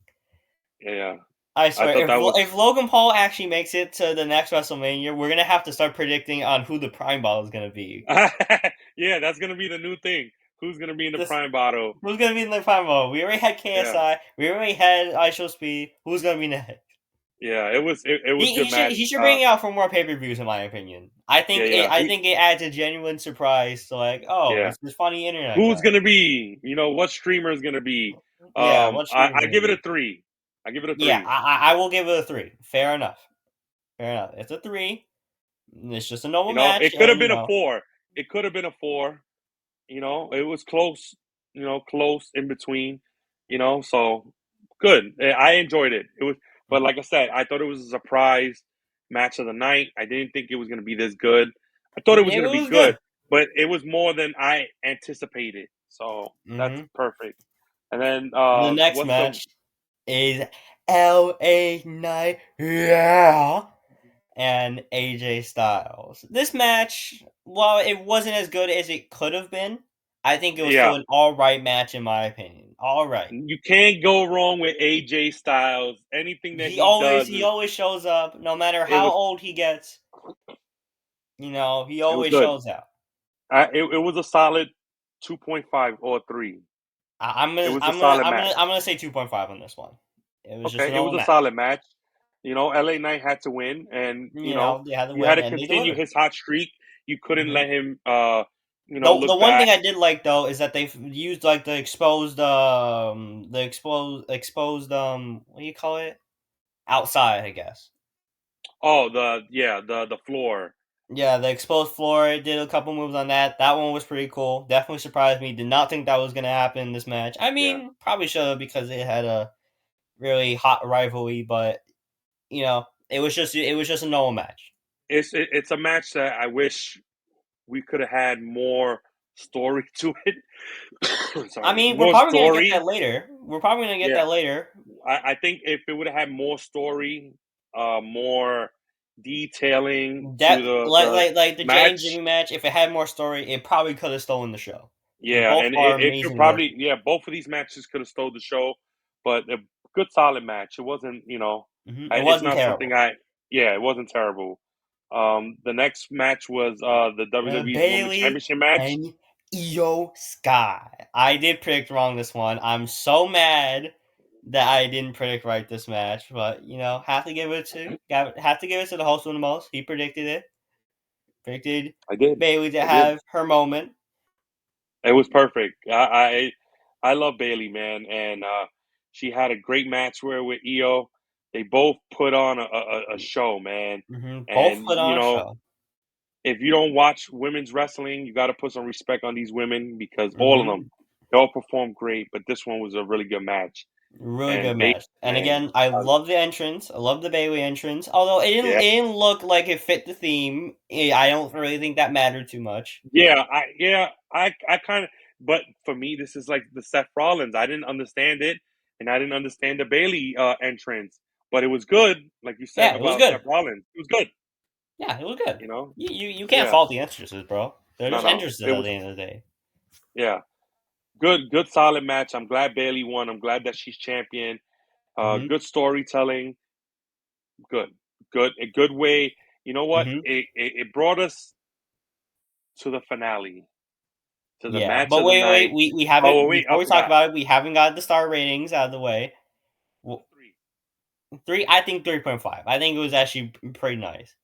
yeah, I I swear, thought that was if Logan Paul actually makes it to the next WrestleMania, we're gonna have to start predicting on who the prime bottle is gonna be. yeah, that's gonna be the new thing. Who's gonna be in the This prime bottle? Who's gonna be in the prime bottle? We already had Yeah, KSI. We already had ISO Speed. Who's gonna be next? yeah, it was He, good he should match. he should bring it out for more pay per views, in my opinion. I Yeah, think it yeah, I think it adds a genuine surprise to, like, oh, yeah. it's this funny internet guy. Who's gonna be? What streamer is gonna be? Yeah, what stream is I gonna give it a be? 3. I give it a Yeah, 3. I will give it a 3. Fair enough. Fair enough. It's a 3. It's just a normal match, It could have and been a 4. It could have been a 4. It was close. Close in between. So good. I enjoyed it. It was, but Mhm. like I said, I thought it was a surprise match of the night. I didn't think it was gonna be this good. I thought it was It gonna be was good, good. but it was more than I anticipated. So that's Mm-hmm. perfect. And then The next what's the match is LA Knight, yeah, and AJ Styles. This match, while it wasn't as good as it could have been, I think it was yeah? still an all right match in my opinion. All right. You can't go wrong with AJ Styles. Anything that He he always does he is always shows up, no matter it how was old he gets. He it was always good. shows out. It was a solid 2.5 or 3. I'm It gonna was a I'm gonna solid I'm match. gonna I'm gonna say 2.5 on this one. It was just a Okay, it was normal a match. solid match. LA Knight had to win, and They had to he had win to and they continue delivered. his hot streak. You couldn't Hmm let him, The look one bad. thing I did like though is that they used like the exposed what do you call it, outside, I guess. Oh, the floor. Yeah, the exposed floor, did a couple moves on that. That one was pretty cool. Definitely surprised me. Did not think that was gonna happen in this match. I Yeah, mean, probably should have because it had a really hot rivalry, but it was just a normal match. it's a match that I wish we could have had more story to it. I Sorry, mean, we're more probably gonna get story. that later. We're probably gonna get Yeah, that later. I think if it would have had more story, more detailing to That like the like like the Jay and match. Jimmy match, if it had more story, it probably could have stolen the show. Because Yeah, both and are it could amazing probably, workers. yeah, both of these matches could have stole the show, but a good solid match. It wasn't, It it's wasn't not something terrible. yeah, it wasn't terrible. The next match was the WWE's Women's Bailey Championship match. and Io Sky. I did predict wrong this one. I'm so mad that I didn't predict right this match, but have to give it to the host of the most. He predicted it. Predicted I did, Bailey to I did. have her moment. It was perfect. I love Bailey, man, and she had a great match where with Io. They both put on a show, man, Both and put on a show. if you don't watch women's wrestling, you got to put some respect on these women because all of them, hmm they all performed great. But this one was a really good match. Really And good Bailey, match. And man, again, I uh, love the entrance. I love the Bailey entrance. Although yeah, it didn't look like it fit the theme. I don't really think that mattered too much. I kind of. But for me, this is like the Seth Rollins. I didn't understand it, and I didn't understand the Bailey entrance. But it was good, like you said Yeah, it was about Seth good. Rollins. It was good, Yeah, it was good. you know. You can't Yeah, fault the entrances, bro. They're no, just no, entrances it at was the end of the day. yeah, good, solid match. I'm glad Bailey won. I'm glad that she's champion. hmm Good storytelling. Good, a good way. You know what? hmm It brought us to the finale, to the Yeah, match but of the wait, night. we Oh haven't. wait, Before I we talk forgot. about it, we haven't got the star ratings out of the way. Well, 3. three, I think 3.5. I think it was actually pretty nice.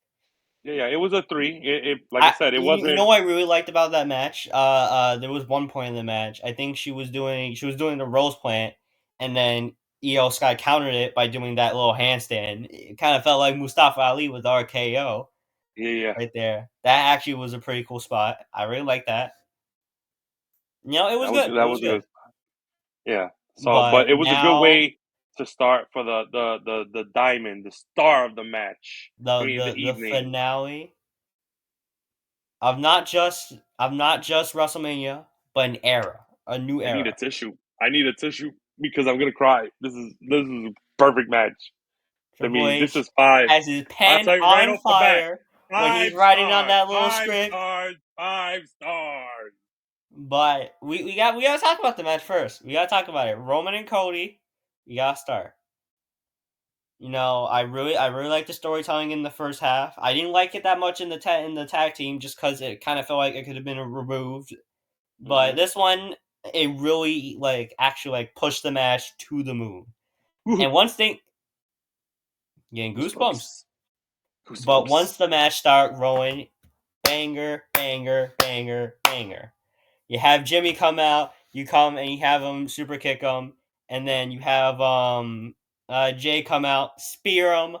Yeah, it was a 3. Like I said, it You wasn't. know what I really liked about that match? There was one point in the match. I think she was doing the rose plant, and then Io Sky countered it by doing that little handstand. It kind of felt like Mustafa Ali with RKO Yeah, right there. That actually was a pretty cool spot. I really like that. It was good. It that was was a good. good. Yeah. So, but But it was a good now way to start for the diamond, the star of the match. I the mean, the the the evening. finale of not just WrestleMania, but an era, a new I need a era. tissue. I need a tissue because I'm gonna cry. This is a perfect match. I Triple mean, this H is 5. has his I'll pen tell you right on off the bat. fire when he's Five writing on stars. that little Five script. stars. 5 stars. But we gotta talk about the match first. We gotta talk about it. Roman and Cody. We gotta start. I really like the storytelling in the first half. I didn't like it that much in the tag team just because it kind of felt like it could have been removed. But Mm-hmm. this one, it really actually pushed the match to the moon. Ooh, And once they getting goosebumps. goosebumps. But Goosebumps. once the match start rolling, banger, banger, banger, banger. You have Jimmy come out. You come and you have him super kick him, and then you have Jay come out, spear him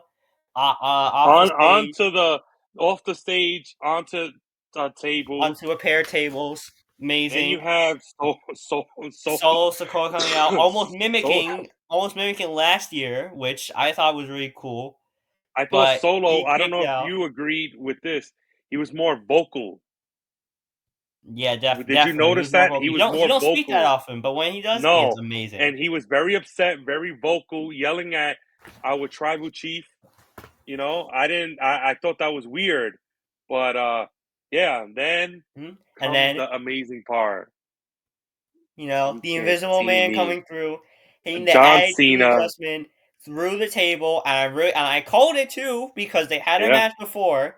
off the stage Onto the off the stage onto tables. onto a pair of tables. Then you Amazing. have so Solo Sikoa coming out, so. almost mimicking last year, which I thought was really cool. I thought But Solo. he I don't kicked know if out. you agreed with this. He was more vocal. Yeah, Did you definitely. He was notice more that vocal. he You was don't you more don't speak that vocal? often, but when he does, it's No, amazing. and he was very upset, very vocal, yelling at our tribal chief. You know, I thought that was weird, but yeah. Then And comes then the amazing part. You the can't Invisible see Man me, coming through, hitting the John attitude Cena. adjustment through the table, and I called it too because they had a Yeah, match before,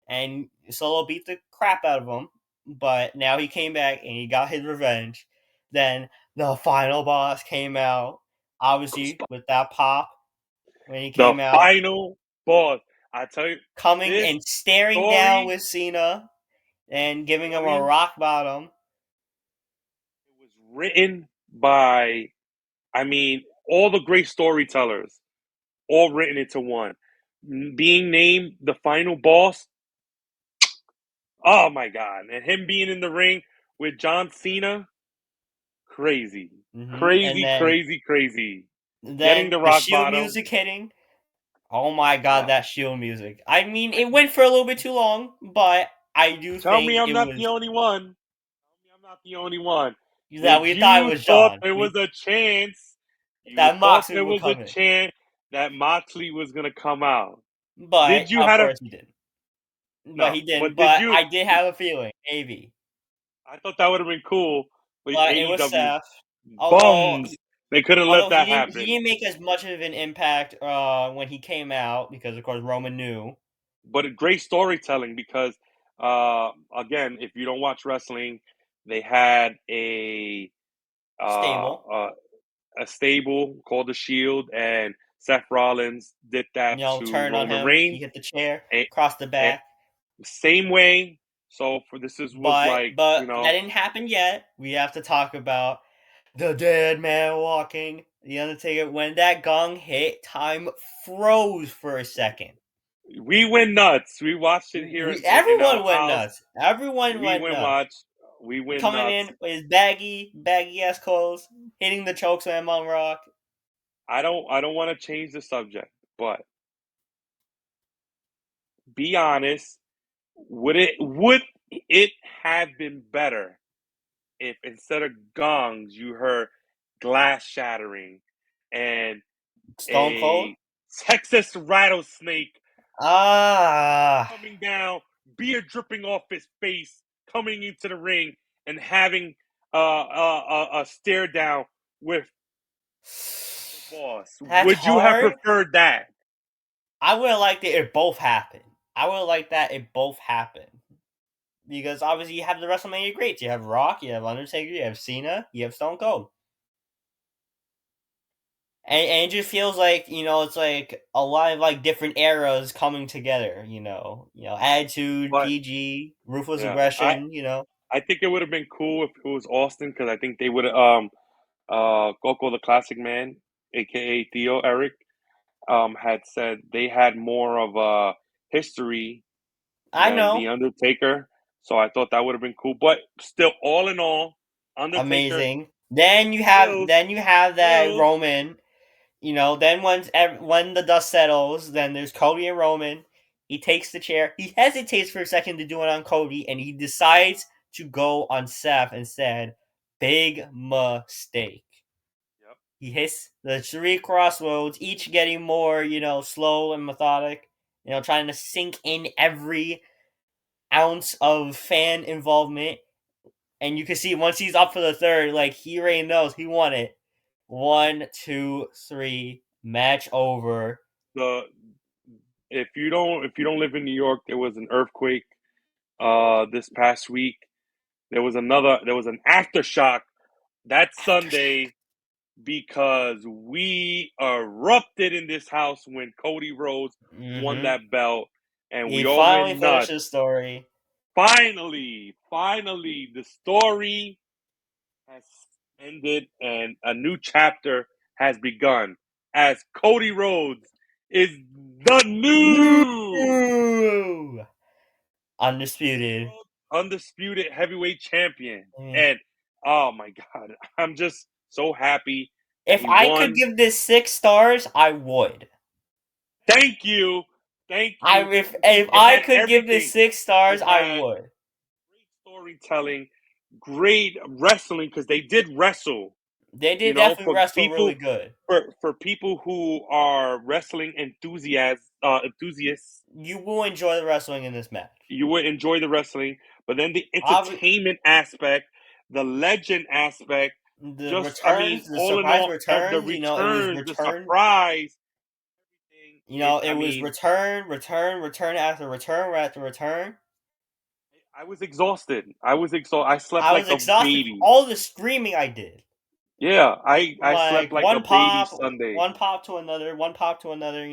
and Solo beat the crap out of him. But now he came back and he got his revenge. Then the final boss came out, obviously with that pop when he the came out, final boss. I tell you, coming this and staring down story. with Cena and giving him a Story. rock bottom. It was written by, I mean, all the great storytellers, all written into one. Being named the final boss, oh my god! And him being in the ring with John Cena, crazy, And crazy, crazy, crazy. Getting then the the rock Shield bottom. music hitting. Oh my god, Uh, that Shield music. I mean, it went for a little bit too long, but I do tell me think I'm it not the was only one. Tell me I'm not the only one. that If we thought it you was thought John. there was a chance, you That thought Moxley there would was a come in, chance that Moxley was gonna come out. but Did you of had a course he didn't. But no? he didn't. But did But you? I did have a feeling, maybe. I thought that would have been cool, but But it was AEW Seth. Although bums. They couldn't let although that he happen. didn't make as much of an impact when he came out because of course Roman knew But great storytelling because, again, if you don't watch wrestling, they had uh, stable. uh, a stable called the Shield, and Seth Rollins did that to Turn on Roman him. He Reigns. hit the chair, A, crossed the a, back. same way. So for this is was But like that didn't happen yet. We have to talk about the dead man walking. The Undertaker. When that gong hit, time froze for a second. we went nuts. We watched it here in our Everyone went house. nuts. Everyone We went went nuts. watch. We went Coming nuts. in with his baggy ass clothes, hitting the chokeslam on Rock. I don't want to change the subject, but be honest. Would it have been better if instead of gongs you heard glass shattering and Stone Cold. a Texas rattlesnake Ah, coming down, beer dripping off his face, coming into the ring and having a stare down with final boss? that's Would you have hard. preferred that? I would have liked it if both happened. I would have liked that if both happened. Because obviously you have the WrestleMania greats. You have Rock, you have Undertaker, you have Cena, you have Stone Cold. And it just feels like, it's like a lot of like different eras coming together, Attitude, But PG, Ruthless yeah, I Aggression. I think it would have been cool if it was Austin because I think they would have Coco the Classic Man, aka Theo Eric, had said they had more of a history I than the know. Undertaker. So I thought that would have been cool. But still, all in all, Undertaker Amazing. Then you have kills, then you have that kills Roman. Then when the dust settles, then there's Cody and Roman. He takes the chair. He hesitates for a second to do it on Cody, and he decides to go on Seth instead. Big mistake. Yep. He hits the three crossroads, each getting more, slow and methodic. Trying to sink in every ounce of fan involvement. And you can see once he's up for the third, like he already knows he won it. 1, 2, 3, match over. The if you don't live in New York, there was an earthquake this past week. There was an aftershock that Aftershock. Sunday because we erupted in this house when Cody Rhodes won Mm-hmm. that belt, and He we all went finally finished nuts. his story. Finally, the story has ended and a new chapter has begun as Cody Rhodes is the new Woo! Undisputed. undisputed heavyweight champion. Mm. And oh my God, I'm just so happy that If he I could won. give this 6 stars, I would. Thank you. Thank I you. if It I had could give this everything. 6 stars, It I had would. great storytelling, great wrestling because they did wrestle. They You did know, definitely wrestle really good. for people who are wrestling enthusiasts, You will enjoy the wrestling in this match. you would enjoy the wrestling. But then the Obvi- entertainment aspect, the legend aspect, the just I mean, returns, the all in surprise all, the returns, it was returns, the return. surprise, everything. It I was mean, return after return after return. I was exhausted. I slept I like was a exhausted. baby. All the screaming I did. Yeah, I slept Like like a baby Sunday. one pop to another, one pop to another.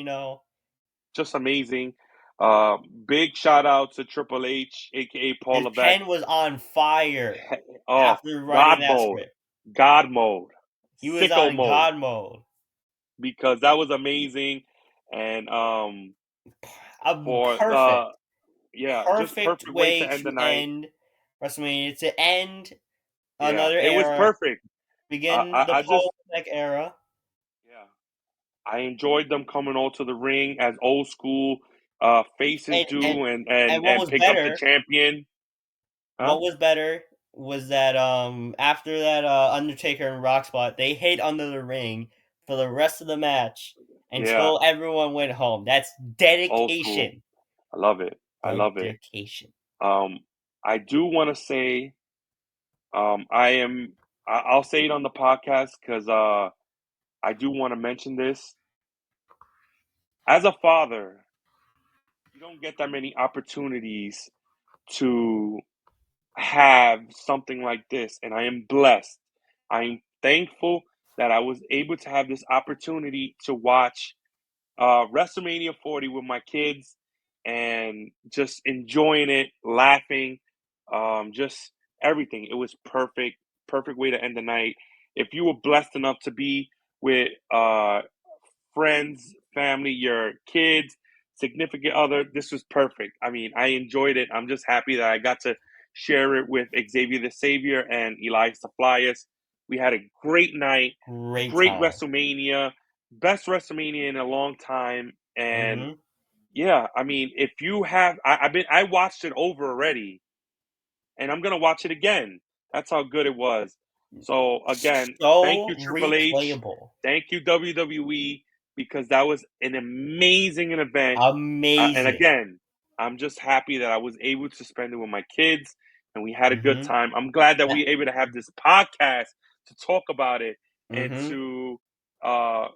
Just amazing. Big shout out to Triple H, aka Paul His Levesque. pen was on fire Oh, after writing God that mode, script. God mode, He was sicko on mode, God mode. because that was amazing, and for Perfect, yeah, just perfect perfect way way to end the to night. end WrestleMania, to end Yeah, another it was era, perfect. begin the I just Paul era. yeah, I enjoyed them coming all to the ring as old school faces And do, and what was pick up the better, champion. Huh? was that after that Undertaker and Rock spot, they hid under the ring for the rest of the match Yeah, until everyone went home. That's old school. dedication. I love it. I love it. Dedication. Um, I do want to say, I am. I'll say it on the podcast because I do want to mention this. As a father, you don't get that many opportunities to have something like this, and I am blessed. I am thankful that I was able to have this opportunity to watch WrestleMania 40 with my kids and just enjoying it, laughing, just everything. It was perfect, perfect way to end the night. If you were blessed enough to be with friends, family, your kids, significant other, this was perfect. I mean, I enjoyed it. I'm just happy that I got to share it with Xavier the Savior and Elias the Flyers. We had a great night, Great great time. WrestleMania, best WrestleMania in a long time. And Mm-hmm. yeah, I mean, if you have, I watched it over already, and I'm gonna watch it again. That's how good it was. So again, thank So you Triple H, replayable. thank you WWE, because that was an amazing event. And Amazing. again, I'm just happy that I was able to spend it with my kids, and we had a good Mm-hmm. time. I'm glad that we were able to have this podcast to talk about it and Mm-hmm. to uh,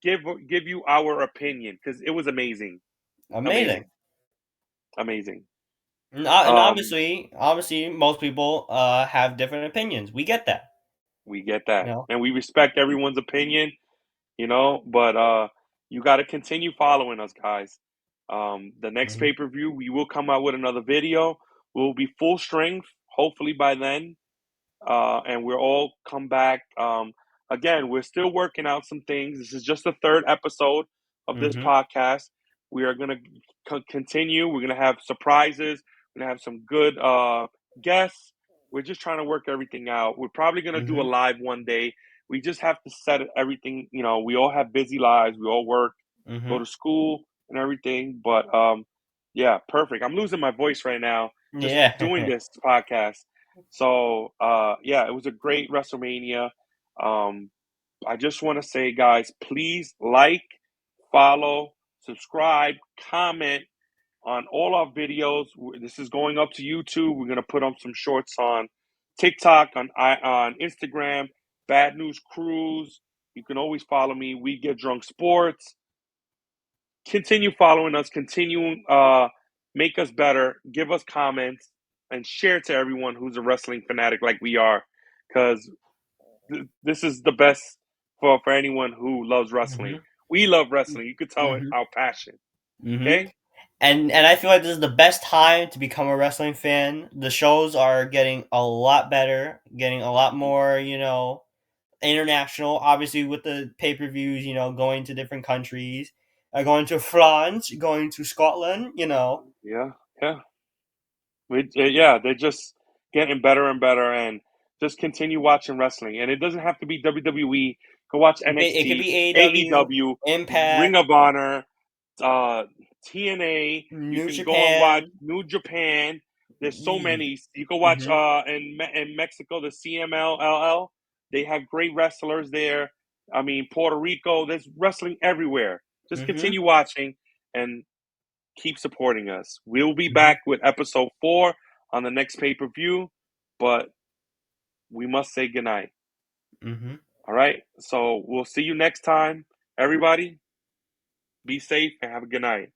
give you our opinion, because it was amazing, Amazing. amazing, amazing. And Um, obviously, most people have different opinions. We get that. we get You that, know. and we respect everyone's opinion, but you got to continue following us, guys. The next Mm-hmm. pay-per-view, we will come out with another video. We'll be full strength, hopefully by then, and we'll all come back. Again, we're still working out some things. This is just the third episode of this Mm-hmm. podcast. We are going to continue. We're going to have surprises. We're going to have some good guests. We're just trying to work everything out. We're probably going to do a Mm-hmm. live one day. We just have to set everything. We all have busy lives. We all work, go Mm-hmm. to school, and everything. But yeah, perfect. I'm losing my voice right now just doing Yeah. this podcast. So yeah, it was a great WrestleMania. Um, I just want to say, guys, please like, follow, subscribe, comment on all our videos. This is going up to YouTube. We're gonna put up some shorts on TikTok, on Instagram. Bad News Cruise. You can always follow me. We Get Drunk Sports. Continue following us. Continue make us better. Give us comments and share to everyone who's a wrestling fanatic like we are, because this is the best for anyone who loves wrestling. Mm-hmm. We love wrestling. You could tell it Mm-hmm. our passion. Mm-hmm. Okay. And I feel like this is the best time to become a wrestling fan. The shows are getting a lot better, getting a lot more, international. Obviously, with the pay per views, going to different countries, going to France, going to Scotland. Yeah. Yeah. Yeah. They're just getting better and better, and just continue watching wrestling. And it doesn't have to be WWE. Go watch It could NXT, be AEW, AEW, Ring Impact, of Honor, uh, TNA. You New can go and watch Japan. New Japan. There's so many. You can watch Mm-hmm. in Mexico the CMLL. They have great wrestlers there. I mean Puerto Rico. There's wrestling everywhere. Just Mm-hmm. continue watching and keep supporting us. We'll be Mm-hmm. back with episode 4 on the next pay per view, but we must say goodnight. Mm-hmm. All right. So we'll see you next time. Everybody, be safe and have a good night.